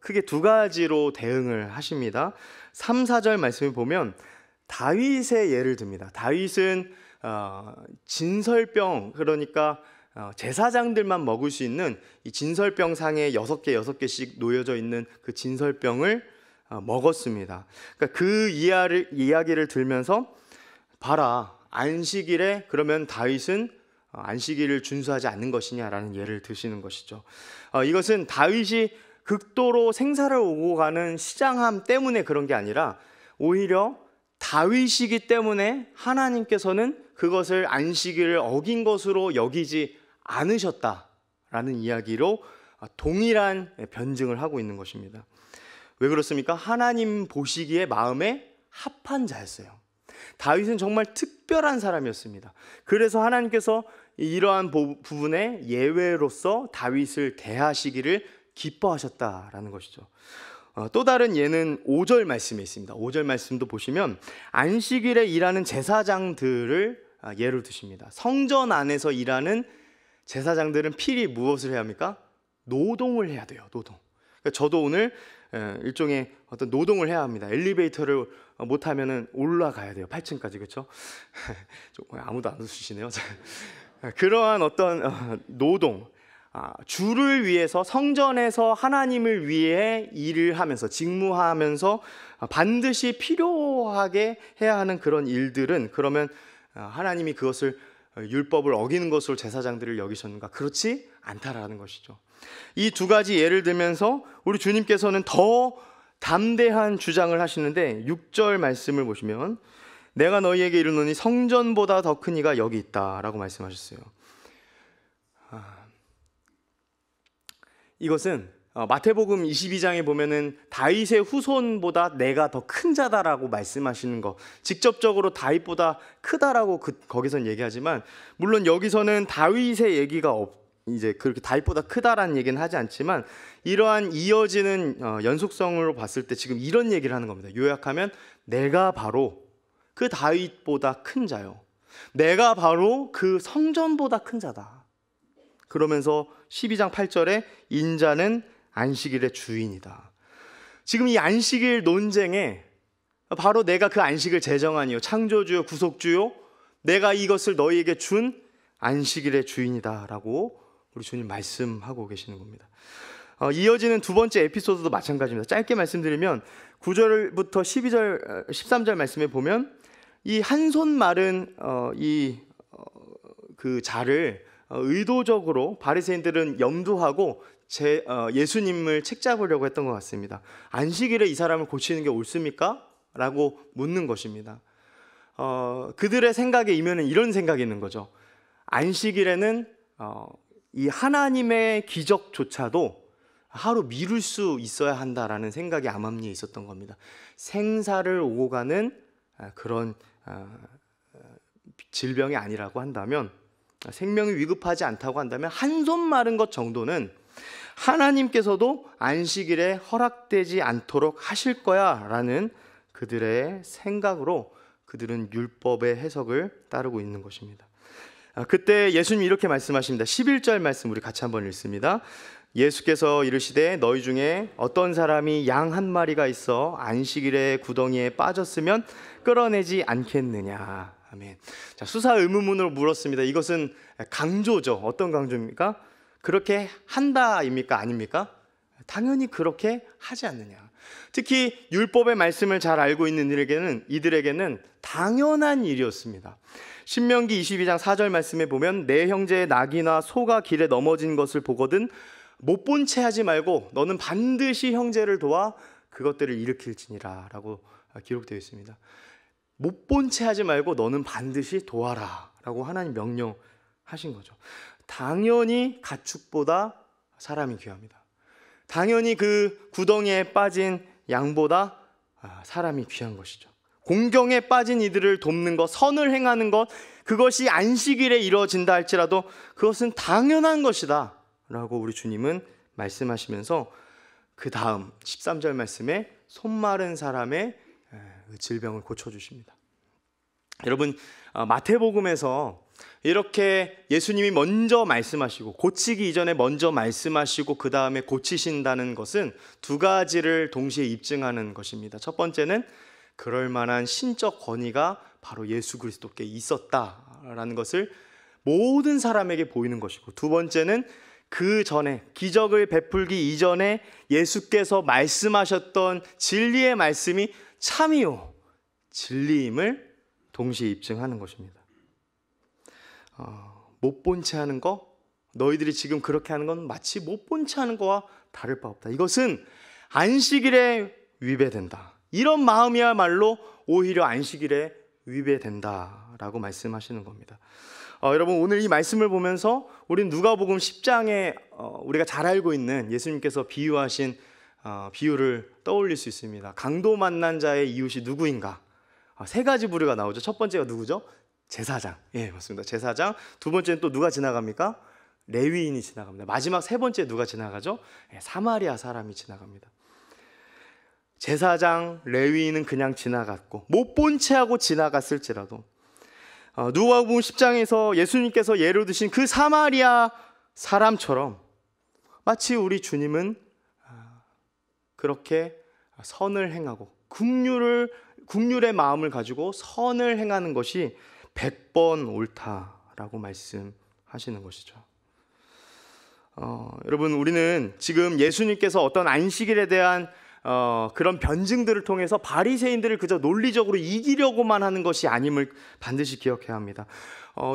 크게 두 가지로 대응을 하십니다. 3, 4절 말씀을 보면 다윗의 예를 듭니다. 다윗은 진설병, 그러니까 제사장들만 먹을 수 있는 이 진설병 상에 6개씩 놓여져 있는 그 진설병을 먹었습니다. 그러니까 그 이야기를 들면서 봐라, 안식일에 그러면 다윗은 안식일을 준수하지 않는 것이냐라는 예를 드시는 것이죠. 이것은 다윗이 극도로 생사를 오고 가는 시장함 때문에 그런 게 아니라 오히려 다윗이기 때문에 하나님께서는 그것을 안식일을 어긴 것으로 여기지 않으셨다라는 이야기로 동일한 변증을 하고 있는 것입니다. 왜 그렇습니까? 하나님 보시기에 마음에 합한 자였어요. 다윗은 정말 특별한 사람이었습니다. 그래서 하나님께서 이러한 부분에 예외로서 다윗을 대하시기를 기뻐하셨다라는 것이죠. 또 다른 예는 5절 말씀에 있습니다. 5절 말씀도 보시면 안식일에 일하는 제사장들을 예로 드십니다. 성전 안에서 일하는 제사장들은 필히 무엇을 해야 합니까? 노동을 해야 돼요. 노동. 그러니까 저도 오늘 일종의 어떤 노동을 해야 합니다. 엘리베이터를 못하면 올라가야 돼요. 8층까지. 그렇죠? 아무도 안 웃으시네요. 그러한 어떤 노동, 주를 위해서 성전에서 하나님을 위해 일을 하면서 직무하면서 반드시 필요하게 해야 하는 그런 일들은 그러면 하나님이 그것을 율법을 어기는 것으로 제사장들을 여기셨는가? 그렇지 않다라는 것이죠. 이 두 가지 예를 들면서 우리 주님께서는 더 담대한 주장을 하시는데 6절 말씀을 보시면 내가 너희에게 이르노니 성전보다 더 큰 이가 여기 있다라고 말씀하셨어요. 이것은 마태복음 22장에 보면은 다윗의 후손보다 내가 더 큰 자다라고 말씀하시는 거, 직접적으로 다윗보다 크다라고 거기선 얘기하지만, 물론 여기서는 다윗의 얘기가 이제 그렇게 다윗보다 크다라는 얘기는 하지 않지만, 이러한 이어지는 연속성으로 봤을 때 지금 이런 얘기를 하는 겁니다. 요약하면 내가 바로 그 다윗보다 큰 자요, 내가 바로 그 성전보다 큰 자다. 그러면서 12장 8절에 인자는 안식일의 주인이다. 지금 이 안식일 논쟁에 바로 내가 그 안식을 제정하니요, 창조주요, 구속주요, 내가 이것을 너희에게 준 안식일의 주인이다 라고 우리 주님 말씀하고 계시는 겁니다. 이어지는 두 번째 에피소드도 마찬가지입니다. 짧게 말씀드리면 9절부터 12절, 13절 말씀에 보면 이 한 손 마른 그 자를 의도적으로 바리새인들은 염두하고 예수님을 책잡으려고 했던 것 같습니다. 안식일에 이 사람을 고치는 게 옳습니까? 라고 묻는 것입니다. 그들의 생각에 이면은 이런 생각이 있는 거죠. 안식일에는 이 하나님의 기적조차도 하루 미룰 수 있어야 한다라는 생각이 암암리에 있었던 겁니다. 생사를 오고 가는 그런 질병이 아니라고 한다면, 생명이 위급하지 않다고 한다면 한 손 마른 것 정도는 하나님께서도 안식일에 허락되지 않도록 하실 거야 라는 그들의 생각으로 그들은 율법의 해석을 따르고 있는 것입니다. 그때 예수님이 이렇게 말씀하십니다. 11절 말씀 우리 같이 한번 읽습니다. 예수께서 이르시되 너희 중에 어떤 사람이 양 한 마리가 있어 안식일에 구덩이에 빠졌으면 끌어내지 않겠느냐. 아멘. 자, 수사 의문문으로 물었습니다. 이것은 강조죠. 어떤 강조입니까? 그렇게 한다입니까? 아닙니까? 당연히 그렇게 하지 않느냐. 특히 율법의 말씀을 잘 알고 있는 이들에게는 당연한 일이었습니다. 신명기 22장 4절 말씀에 보면 내 형제의 낙이나 소가 길에 넘어진 것을 보거든 못 본 채 하지 말고 너는 반드시 형제를 도와 그것들을 일으킬지니라 라고 기록되어 있습니다. 못 본 채 하지 말고 너는 반드시 도와라 라고 하나님 명령하신 거죠. 당연히 가축보다 사람이 귀합니다. 당연히 그 구덩이에 빠진 양보다 사람이 귀한 것이죠. 공경에 빠진 이들을 돕는 것, 선을 행하는 것, 그것이 안식일에 이루어진다 할지라도 그것은 당연한 것이다 라고 우리 주님은 말씀하시면서 그 다음 13절 말씀에 손 마른 사람의 질병을 고쳐주십니다. 여러분, 마태복음에서 이렇게 예수님이 먼저 말씀하시고 고치기 이전에 먼저 말씀하시고 그 다음에 고치신다는 것은 두 가지를 동시에 입증하는 것입니다. 첫 번째는 그럴 만한 신적 권위가 바로 예수 그리스도께 있었다라는 것을 모든 사람에게 보이는 것이고, 두 번째는 그 전에 기적을 베풀기 이전에 예수께서 말씀하셨던 진리의 말씀이 참이요 진리임을 동시에 입증하는 것입니다. 못 본 채 하는 거, 너희들이 지금 그렇게 하는 건 마치 못 본 채 하는 거와 다를 바 없다. 이것은 안식일에 위배된다. 이런 마음이야말로 오히려 안식일에 위배된다라고 말씀하시는 겁니다. 여러분, 오늘 이 말씀을 보면서 우리는 누가복음 10장에 우리가 잘 알고 있는 예수님께서 비유하신 비유를 떠올릴 수 있습니다. 강도 만난 자의 이웃이 누구인가? 세 가지 부류가 나오죠. 첫 번째가 누구죠? 제사장. 예, 맞습니다. 제사장. 두 번째는 또 누가 지나갑니까? 레위인이 지나갑니다. 마지막 세 번째 누가 지나가죠? 사마리아 사람이 지나갑니다. 제사장, 레위인은 그냥 지나갔고 못 본 채 하고 지나갔을지라도 누가복음 10장에서 예수님께서 예로 드신 그 사마리아 사람처럼 마치 우리 주님은 그렇게 선을 행하고 긍휼의 마음을 가지고 선을 행하는 것이 100번 옳다라고 말씀하시는 것이죠. 여러분, 우리는 지금 예수님께서 어떤 안식일에 대한 그런 변증들을 통해서 바리새인들을 그저 논리적으로 이기려고만 하는 것이 아님을 반드시 기억해야 합니다.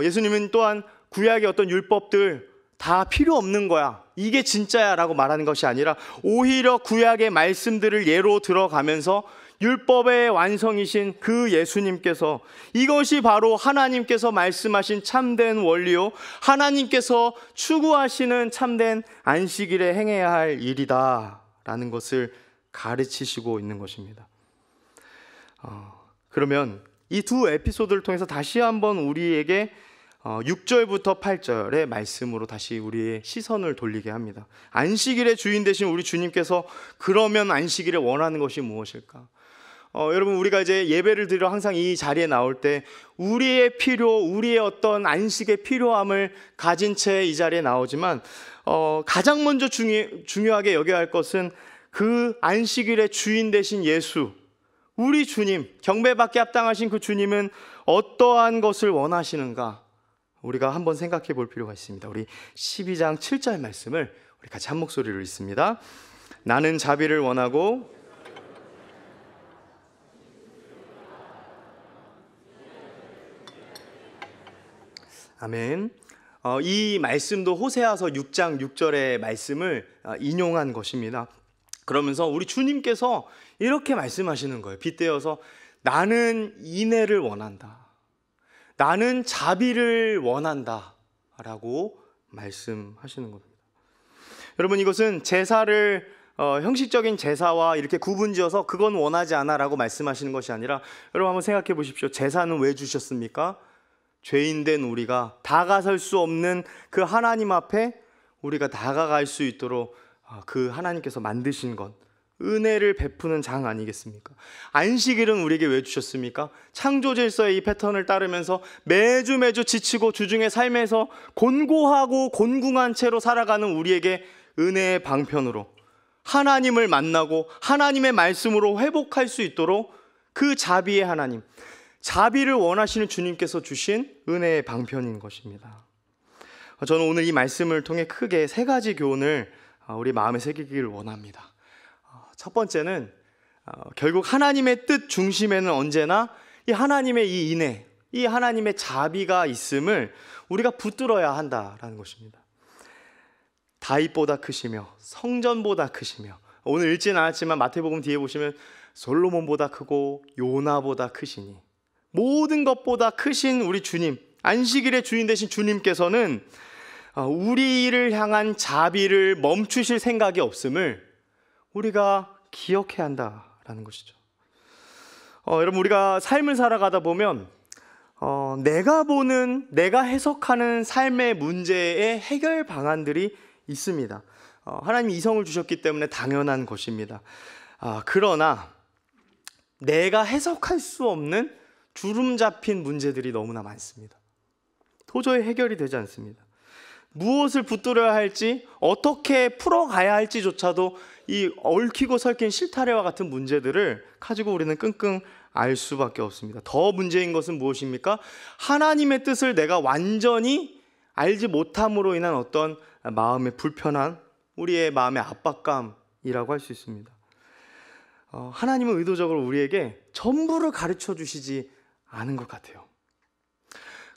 예수님은 또한 구약의 어떤 율법들 다 필요 없는 거야, 이게 진짜야 라고 말하는 것이 아니라 오히려 구약의 말씀들을 예로 들어가면서 율법의 완성이신 그 예수님께서 이것이 바로 하나님께서 말씀하신 참된 원리요, 하나님께서 추구하시는 참된 안식일에 행해야 할 일이다 라는 것을 가르치시고 있는 것입니다. 그러면 이 두 에피소드를 통해서 다시 한번 우리에게 6절부터 8절의 말씀으로 다시 우리의 시선을 돌리게 합니다. 안식일의 주인 되신 우리 주님께서 그러면 안식일에 원하는 것이 무엇일까? 여러분, 우리가 이제 예배를 드리러 항상 이 자리에 나올 때 우리의 필요, 우리의 어떤 안식의 필요함을 가진 채 이 자리에 나오지만 가장 먼저 중요하게 여겨야 할 것은 그 안식일의 주인 되신 예수, 우리 주님, 경배받게 합당하신 그 주님은 어떠한 것을 원하시는가? 우리가 한번 생각해 볼 필요가 있습니다. 우리 12장 7절 말씀을 우리 같이 한 목소리로 읽습니다. 나는 자비를 원하고 아멘. 이 말씀도 호세아서 6장 6절의 말씀을 인용한 것입니다. 그러면서 우리 주님께서 이렇게 말씀하시는 거예요. 빗대어서 나는 인애를 원한다, 나는 자비를 원한다 라고 말씀하시는 겁니다. 여러분, 이것은 제사를 형식적인 제사와 이렇게 구분지어서 그건 원하지 않아 라고 말씀하시는 것이 아니라, 여러분 한번 생각해 보십시오. 제사는 왜 주셨습니까? 죄인된 우리가 다가설 수 없는 그 하나님 앞에 우리가 다가갈 수 있도록 그 하나님께서 만드신 것, 은혜를 베푸는 장 아니겠습니까? 안식일은 우리에게 왜 주셨습니까? 창조 질서의 이 패턴을 따르면서 매주 지치고 주중의 삶에서 곤고하고 곤궁한 채로 살아가는 우리에게 은혜의 방편으로 하나님을 만나고 하나님의 말씀으로 회복할 수 있도록 그 자비의 하나님, 자비를 원하시는 주님께서 주신 은혜의 방편인 것입니다. 저는 오늘 이 말씀을 통해 크게 세 가지 교훈을 우리 마음에 새기기를 원합니다. 첫 번째는 결국 하나님의 뜻 중심에는 언제나 이 하나님의 이 인애, 이 하나님의 자비가 있음을 우리가 붙들어야 한다라는 것입니다. 다윗보다 크시며 성전보다 크시며, 오늘 읽지는 않았지만 마태복음 뒤에 보시면 솔로몬보다 크고 요나보다 크시니, 모든 것보다 크신 우리 주님, 안식일의 주인 되신 주님께서는 우리를 향한 자비를 멈추실 생각이 없음을 우리가 기억해야 한다라는 것이죠. 여러분, 우리가 삶을 살아가다 보면 내가 보는, 내가 해석하는 삶의 문제의 해결 방안들이 있습니다. 하나님이 이성을 주셨기 때문에 당연한 것입니다. 그러나 내가 해석할 수 없는 주름 잡힌 문제들이 너무나 많습니다. 도저히 해결이 되지 않습니다. 무엇을 붙들어야 할지, 어떻게 풀어가야 할지조차도 이 얽히고 설킨 실타래와 같은 문제들을 가지고 우리는 끙끙 알 수밖에 없습니다. 더 문제인 것은 무엇입니까? 하나님의 뜻을 내가 완전히 알지 못함으로 인한 어떤 마음의 불편함, 우리의 마음의 압박감이라고 할 수 있습니다. 하나님은 의도적으로 우리에게 전부를 가르쳐 주시지 않은 것 같아요.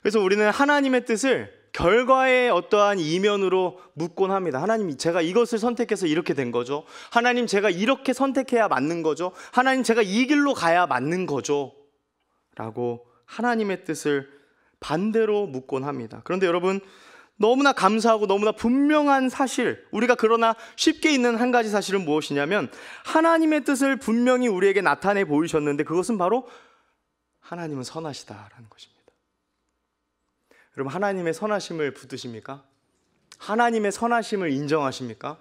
그래서 우리는 하나님의 뜻을 결과의 어떠한 이면으로 묻곤 합니다. 하나님, 제가 이것을 선택해서 이렇게 된 거죠. 하나님, 제가 이렇게 선택해야 맞는 거죠. 하나님, 제가 이 길로 가야 맞는 거죠 라고 하나님의 뜻을 반대로 묻곤 합니다. 그런데 여러분, 너무나 감사하고 너무나 분명한 사실, 우리가 그러나 쉽게 잊는 한 가지 사실은 무엇이냐면, 하나님의 뜻을 분명히 우리에게 나타내 보이셨는데 그것은 바로 하나님은 선하시다라는 것입니다. 여러분, 하나님의 선하심을 붙드십니까? 하나님의 선하심을 인정하십니까?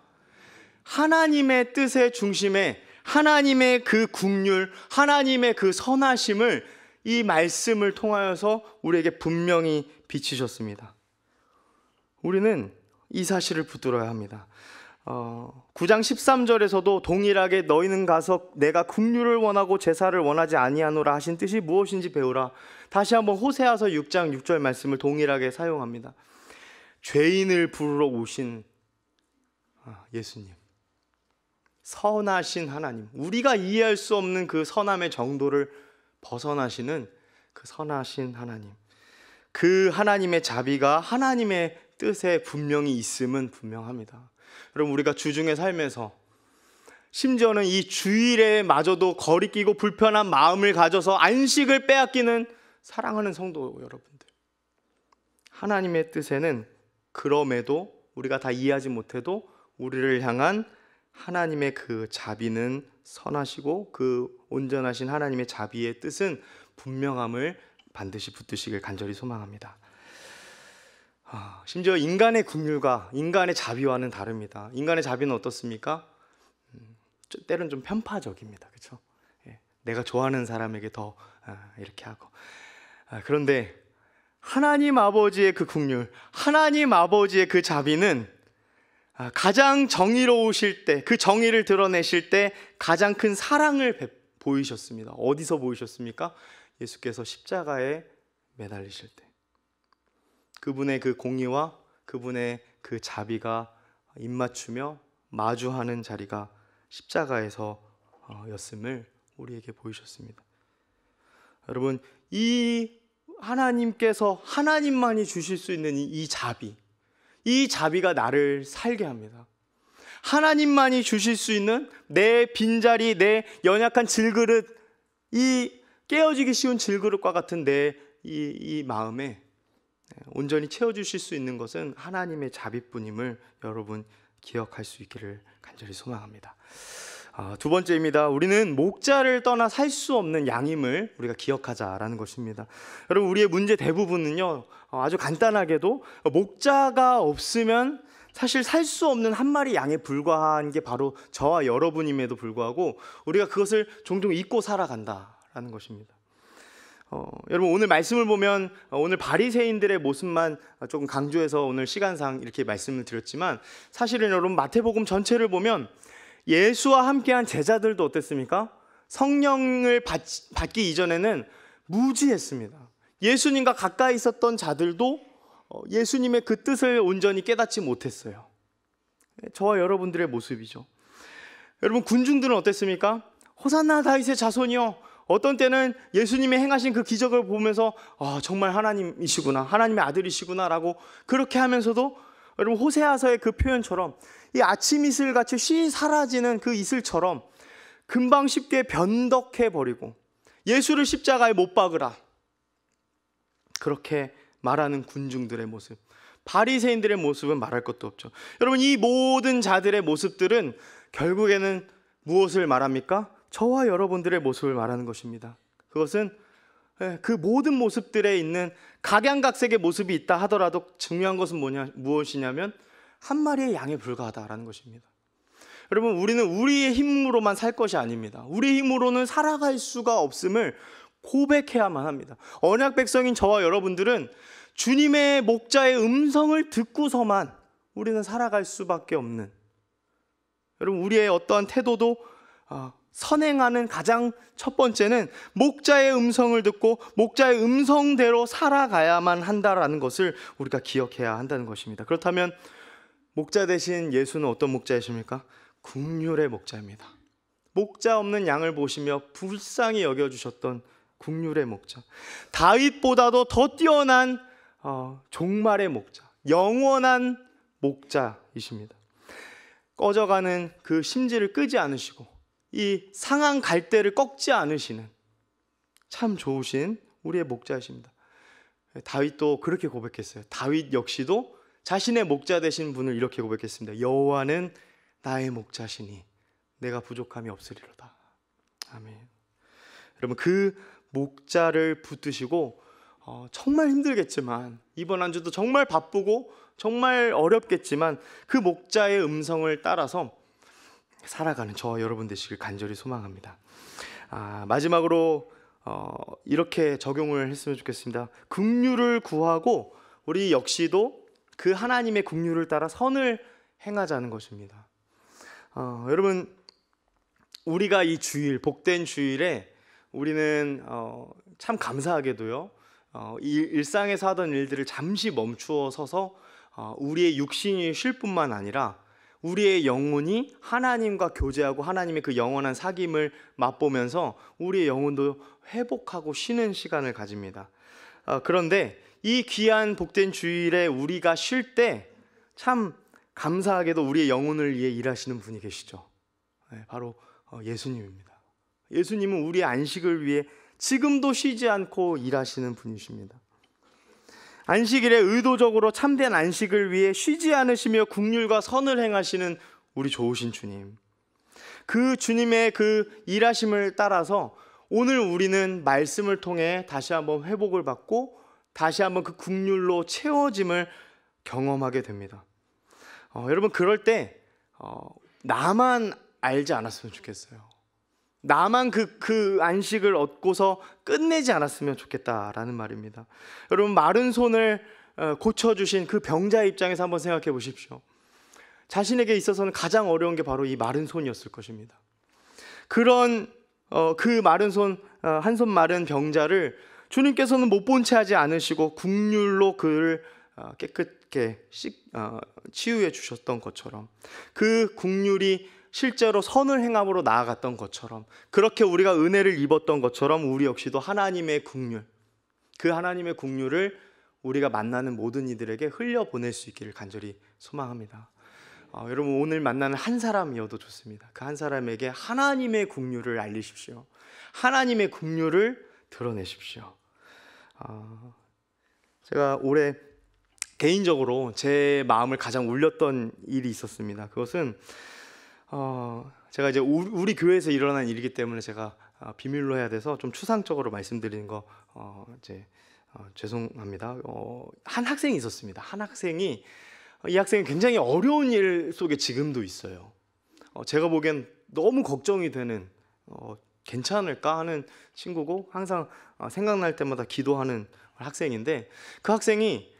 하나님의 뜻의 중심에 하나님의 그 긍휼, 하나님의 그 선하심을 이 말씀을 통하여서 우리에게 분명히 비치셨습니다. 우리는 이 사실을 붙들어야 합니다. 9장 13절에서도 동일하게 너희는 가서 내가 긍휼을 원하고 제사를 원하지 아니하노라 하신 뜻이 무엇인지 배우라. 다시 한번 호세아서 6장 6절 말씀을 동일하게 사용합니다. 죄인을 부르러 오신 예수님, 선하신 하나님, 우리가 이해할 수 없는 그 선함의 정도를 벗어나시는 그 선하신 하나님, 그 하나님의 자비가 하나님의 뜻에 분명히 있음은 분명합니다. 여러분, 우리가 주중에 살면서 심지어는 이 주일에마저도 거리끼고 불편한 마음을 가져서 안식을 빼앗기는 사랑하는 성도 여러분들, 하나님의 뜻에는 그럼에도 우리가 다 이해하지 못해도 우리를 향한 하나님의 그 자비는 선하시고 그 온전하신 하나님의 자비의 뜻은 분명함을 반드시 붙드시길 간절히 소망합니다. 심지어 인간의 긍휼과 인간의 자비와는 다릅니다. 인간의 자비는 어떻습니까? 때론 좀 편파적입니다. 그렇죠? 내가 좋아하는 사람에게 더 이렇게 하고. 그런데 하나님 아버지의 그 긍휼, 하나님 아버지의 그 자비는 가장 정의로우실 때, 그 정의를 드러내실 때 가장 큰 사랑을 보이셨습니다. 어디서 보이셨습니까? 예수께서 십자가에 매달리실 때. 그분의 그 공의와 그분의 그 자비가 입맞추며 마주하는 자리가 십자가에서 였음을 우리에게 보이셨습니다. 여러분, 이 하나님께서 하나님만이 주실 수 있는 이 자비, 이 자비가 나를 살게 합니다. 하나님만이 주실 수 있는 내 빈자리, 내 연약한 질그릇, 이 깨어지기 쉬운 질그릇과 같은 내 이 마음에 온전히 채워주실 수 있는 것은 하나님의 자비뿐임을 여러분 기억할 수 있기를 간절히 소망합니다. 두 번째입니다. 우리는 목자를 떠나 살 수 없는 양임을 우리가 기억하자라는 것입니다. 여러분, 우리의 문제 대부분은요, 아주 간단하게도 목자가 없으면 사실 살 수 없는 한 마리 양에 불과한 게 바로 저와 여러분임에도 불구하고 우리가 그것을 종종 잊고 살아간다라는 것입니다. 여러분, 오늘 말씀을 보면 오늘 바리새인들의 모습만 조금 강조해서 오늘 시간상 이렇게 말씀을 드렸지만, 사실은 여러분 마태복음 전체를 보면 예수와 함께한 제자들도 어땠습니까? 성령을 받기 이전에는 무지했습니다. 예수님과 가까이 있었던 자들도 예수님의 그 뜻을 온전히 깨닫지 못했어요. 저와 여러분들의 모습이죠. 여러분, 군중들은 어땠습니까? 호산나 다윗의 자손이요. 어떤 때는 예수님의 행하신 그 기적을 보면서 정말 하나님이시구나, 하나님의 아들이시구나 라고 그렇게 하면서도, 여러분, 호세아서의 그 표현처럼 이 아침 이슬같이 쉬 사라지는 그 이슬처럼 금방 쉽게 변덕해버리고 예수를 십자가에 못 박으라, 그렇게 말하는 군중들의 모습, 바리새인들의 모습은 말할 것도 없죠. 여러분, 이 모든 자들의 모습들은 결국에는 무엇을 말합니까? 저와 여러분들의 모습을 말하는 것입니다. 그것은 그 모든 모습들에 있는 각양각색의 모습이 있다 하더라도 중요한 것은 무엇이냐면 한 마리의 양에 불과하다라는 것입니다. 여러분, 우리는 우리의 힘으로만 살 것이 아닙니다. 우리의 힘으로는 살아갈 수가 없음을 고백해야만 합니다. 언약 백성인 저와 여러분들은 주님의 목자의 음성을 듣고서만 우리는 살아갈 수밖에 없는, 여러분, 우리의 어떠한 태도도 선행하는 가장 첫 번째는 목자의 음성을 듣고 목자의 음성대로 살아가야만 한다라는 것을 우리가 기억해야 한다는 것입니다. 그렇다면 목자 대신 예수는 어떤 목자이십니까? 긍휼의 목자입니다. 목자 없는 양을 보시며 불쌍히 여겨주셨던 긍휼의 목자, 다윗보다도 더 뛰어난 종말의 목자, 영원한 목자이십니다. 꺼져가는 그 심지를 끄지 않으시고 이 상한 갈대를 꺾지 않으시는 참 좋으신 우리의 목자이십니다. 다윗도 그렇게 고백했어요. 다윗 역시도 자신의 목자 되신 분을 이렇게 고백했습니다. 여호와는 나의 목자시니 내가 부족함이 없으리로다. 아멘. 여러분, 그 목자를 붙드시고 정말 힘들겠지만, 이번 한 주도 정말 바쁘고 정말 어렵겠지만 그 목자의 음성을 따라서 살아가는 저와 여러분 되시길 간절히 소망합니다. 마지막으로 이렇게 적용을 했으면 좋겠습니다. 긍휼을 구하고 우리 역시도 그 하나님의 긍휼을 따라 선을 행하자는 것입니다. 여러분, 우리가 이 주일, 복된 주일에 우리는 참 감사하게도요, 이 일상에서 하던 일들을 잠시 멈추어 서서 우리의 육신이 쉴 뿐만 아니라 우리의 영혼이 하나님과 교제하고 하나님의 그 영원한 사귐을 맛보면서 우리의 영혼도 회복하고 쉬는 시간을 가집니다. 그런데 이 귀한 복된 주일에 우리가 쉴 때 참 감사하게도 우리의 영혼을 위해 일하시는 분이 계시죠. 바로 예수님입니다. 예수님은 우리의 안식을 위해 지금도 쉬지 않고 일하시는 분이십니다. 안식일에 의도적으로 참된 안식을 위해 쉬지 않으시며 긍휼과 선을 행하시는 우리 좋으신 주님, 그 주님의 그 일하심을 따라서 오늘 우리는 말씀을 통해 다시 한번 회복을 받고 다시 한번 그 긍휼로 채워짐을 경험하게 됩니다. 여러분, 그럴 때 나만 알지 않았으면 좋겠어요. 나만 그 안식을 얻고서 끝내지 않았으면 좋겠다라는 말입니다. 여러분, 마른 손을 고쳐주신 그 병자의 입장에서 한번 생각해 보십시오. 자신에게 있어서는 가장 어려운 게 바로 이 마른 손이었을 것입니다. 그런 그 마른 손, 한 손 마른 병자를 주님께서는 못 본 채 하지 않으시고 긍휼로 그를 깨끗게 치유해 주셨던 것처럼, 그 긍휼이 실제로 선을 행함으로 나아갔던 것처럼, 그렇게 우리가 은혜를 입었던 것처럼 우리 역시도 하나님의 긍휼, 그 하나님의 긍휼을 우리가 만나는 모든 이들에게 흘려보낼 수 있기를 간절히 소망합니다. 여러분, 오늘 만나는 한 사람이어도 좋습니다. 그 한 사람에게 하나님의 긍휼을 알리십시오. 하나님의 긍휼을 드러내십시오. 제가 올해 개인적으로 제 마음을 가장 울렸던 일이 있었습니다. 그것은 제가 이제 우리 교회에서 일어난 일이기 때문에 제가 비밀로 해야 돼서 좀 추상적으로 말씀드리는 거 죄송합니다. 한 학생이 있었습니다. 한 학생이, 이 학생이 굉장히 어려운 일 속에 지금도 있어요. 제가 보기엔 너무 걱정이 되는, 괜찮을까 하는 친구고 항상 생각날 때마다 기도하는 학생인데, 그 학생이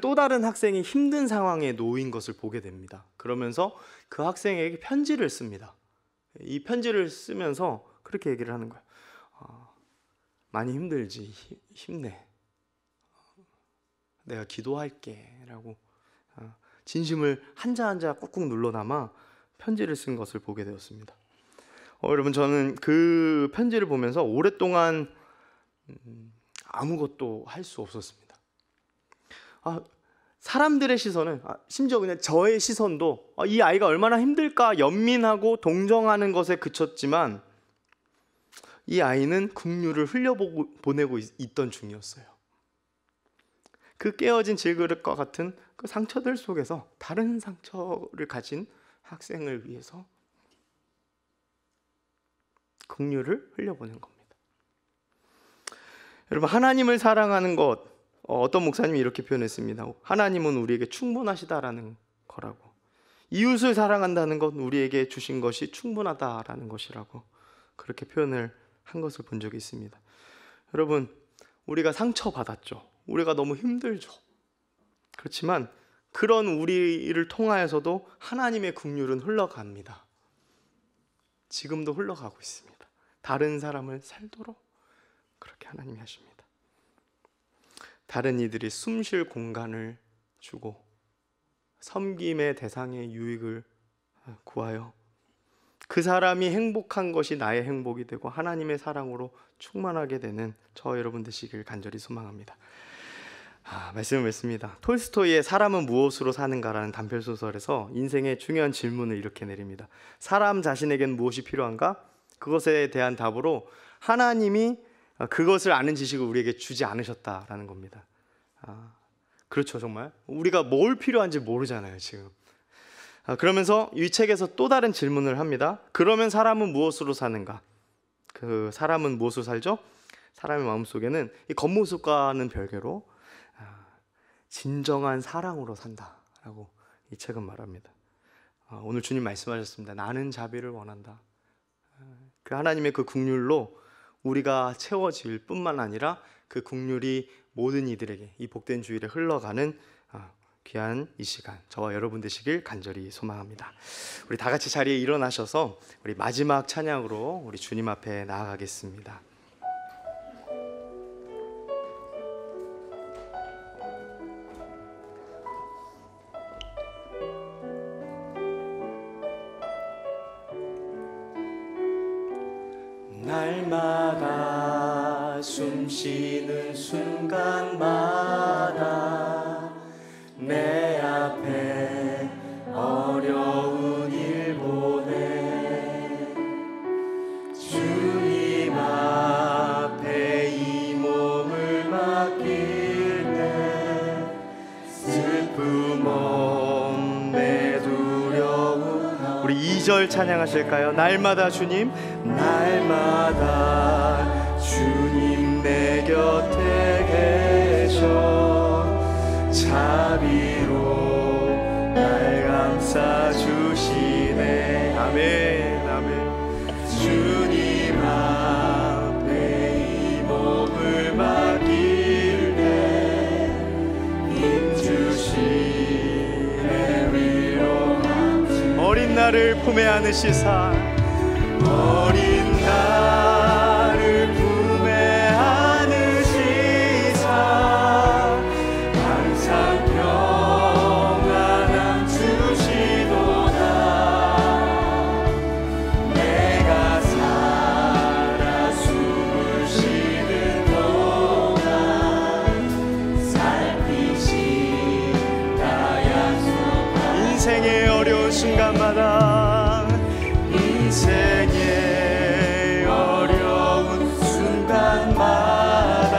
또 다른 학생이 힘든 상황에 놓인 것을 보게 됩니다. 그러면서 그 학생에게 편지를 씁니다. 이 편지를 쓰면서 그렇게 얘기를 하는 거예요. 많이 힘들지, 힘내. 내가 기도할게 라고 진심을 한자 한자 꾹꾹 눌러 담아 편지를 쓴 것을 보게 되었습니다. 여러분, 저는 그 편지를 보면서 오랫동안 아무것도 할 수 없었습니다. 사람들의 시선은, 심지어 그냥 저의 시선도 이 아이가 얼마나 힘들까 연민하고 동정하는 것에 그쳤지만, 이 아이는 긍휼을 흘려보내고 있던 중이었어요. 그 깨어진 질그릇과 같은 그 상처들 속에서 다른 상처를 가진 학생을 위해서 긍휼을 흘려보낸 겁니다. 여러분, 하나님을 사랑하는 것, 어떤 목사님이 이렇게 표현했습니다. 하나님은 우리에게 충분하시다라는 거라고, 이웃을 사랑한다는 것, 우리에게 주신 것이 충분하다라는 것이라고 그렇게 표현을 한 것을 본 적이 있습니다. 여러분, 우리가 상처받았죠. 우리가 너무 힘들죠. 그렇지만 그런 우리를 통하여서도 하나님의 긍휼은 흘러갑니다. 지금도 흘러가고 있습니다. 다른 사람을 살도록 그렇게 하나님이 하십니다. 다른 이들이 숨 쉴 공간을 주고 섬김의 대상의 유익을 구하여 그 사람이 행복한 것이 나의 행복이 되고 하나님의 사랑으로 충만하게 되는 저 여러분 되시길 간절히 소망합니다. 말씀을 맺습니다. 톨스토이의 사람은 무엇으로 사는가라는 단편소설에서 인생의 중요한 질문을 이렇게 내립니다. 사람 자신에겐 무엇이 필요한가? 그것에 대한 답으로 하나님이 그것을 아는 지식을 우리에게 주지 않으셨다라는 겁니다. 그렇죠, 정말 우리가 뭘 필요한지 모르잖아요 지금. 그러면서 이 책에서 또 다른 질문을 합니다. 그러면 사람은 무엇으로 사는가? 그 사람은 무엇으로 살죠? 사람의 마음속에는 이 겉모습과는 별개로 진정한 사랑으로 산다라고 이 책은 말합니다. 오늘 주님 말씀하셨습니다. 나는 자비를 원한다. 그 하나님의 그 긍휼로 우리가 채워질 뿐만 아니라 그 긍휼이 모든 이들에게 이 복된 주일에 흘러가는 귀한 이 시간 저와 여러분 되시길 간절히 소망합니다. 우리 다 같이 자리에 일어나셔서 우리 마지막 찬양으로 우리 주님 앞에 나아가겠습니다. 날마다 숨 쉬는 순간마다 내 앞에 어려운 일 보내 2절 찬양하실까요? 날마다 주님, 날마다 주님 내 곁에 계셔 자비로 날 감싸 주시네. 아멘, 아멘. 주님 앞에 이 몸을 맡길 때 힘주시네. 위로 어린 나를 품에 안으시사 어린 나를 품에 안으시사 항상 평안함 주시도다. 내가 살아 숨을 쉬는 동안 살피신다 약속한 인생의 어려운 순간마다 인생의 어려운 순간마다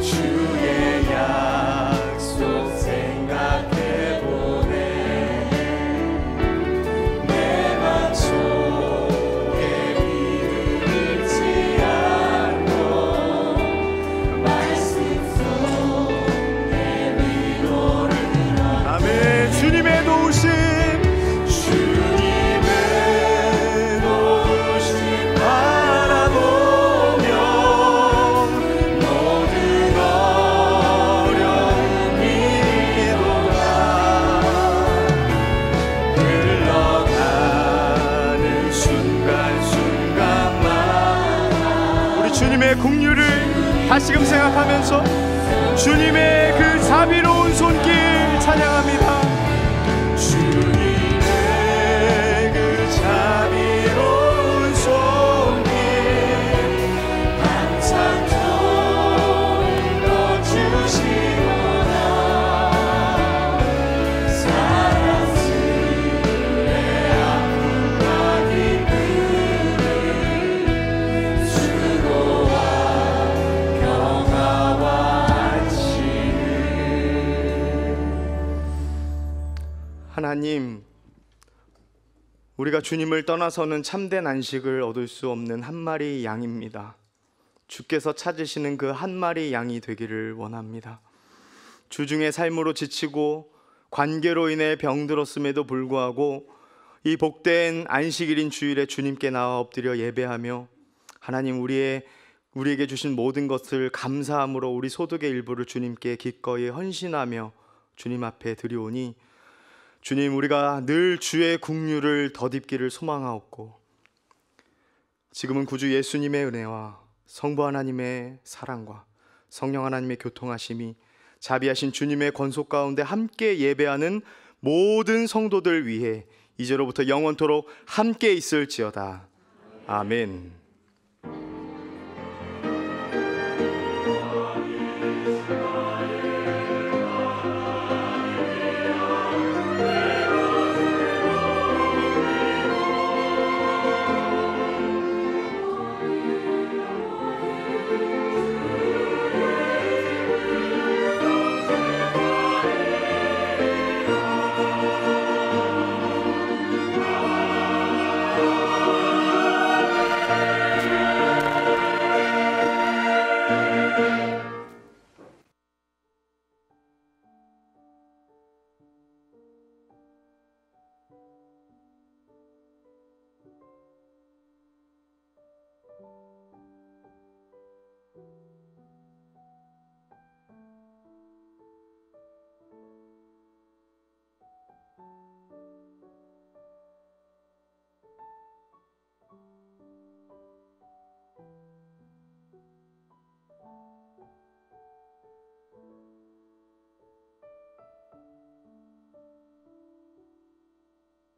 주의 약속 생각해보네. 내 맘속에 믿음 잃지 않고 말씀 속에 위로를 아멘. 주님의 도우심 주님의 긍휼을 다시금 생각하면서 주님의 그 자비로운 손길 찬양합니다. 주님의 그 자비로운 손길 항상 돌려 주시도다. 사랑스레 아픔과 기쁨을 수고와 평화와 하나님, 우리가 주님을 떠나서는 참된 안식을 얻을 수 없는 한 마리 양입니다. 주께서 찾으시는 그 한 마리 양이 되기를 원합니다. 주중의 삶으로 지치고 관계로 인해 병들었음에도 불구하고 이 복된 안식일인 주일에 주님께 나와 엎드려 예배하며 하나님 우리에게 주신 모든 것을 감사함으로 우리 소득의 일부를 주님께 기꺼이 헌신하며 주님 앞에 드리오니 주님, 우리가 늘 주의 긍휼을 덧입기를 소망하옵고 지금은 구주 예수님의 은혜와 성부 하나님의 사랑과 성령 하나님의 교통하심이 자비하신 주님의 권속 가운데 함께 예배하는 모든 성도들 위해 이제로부터 영원토록 함께 있을지어다. 아멘.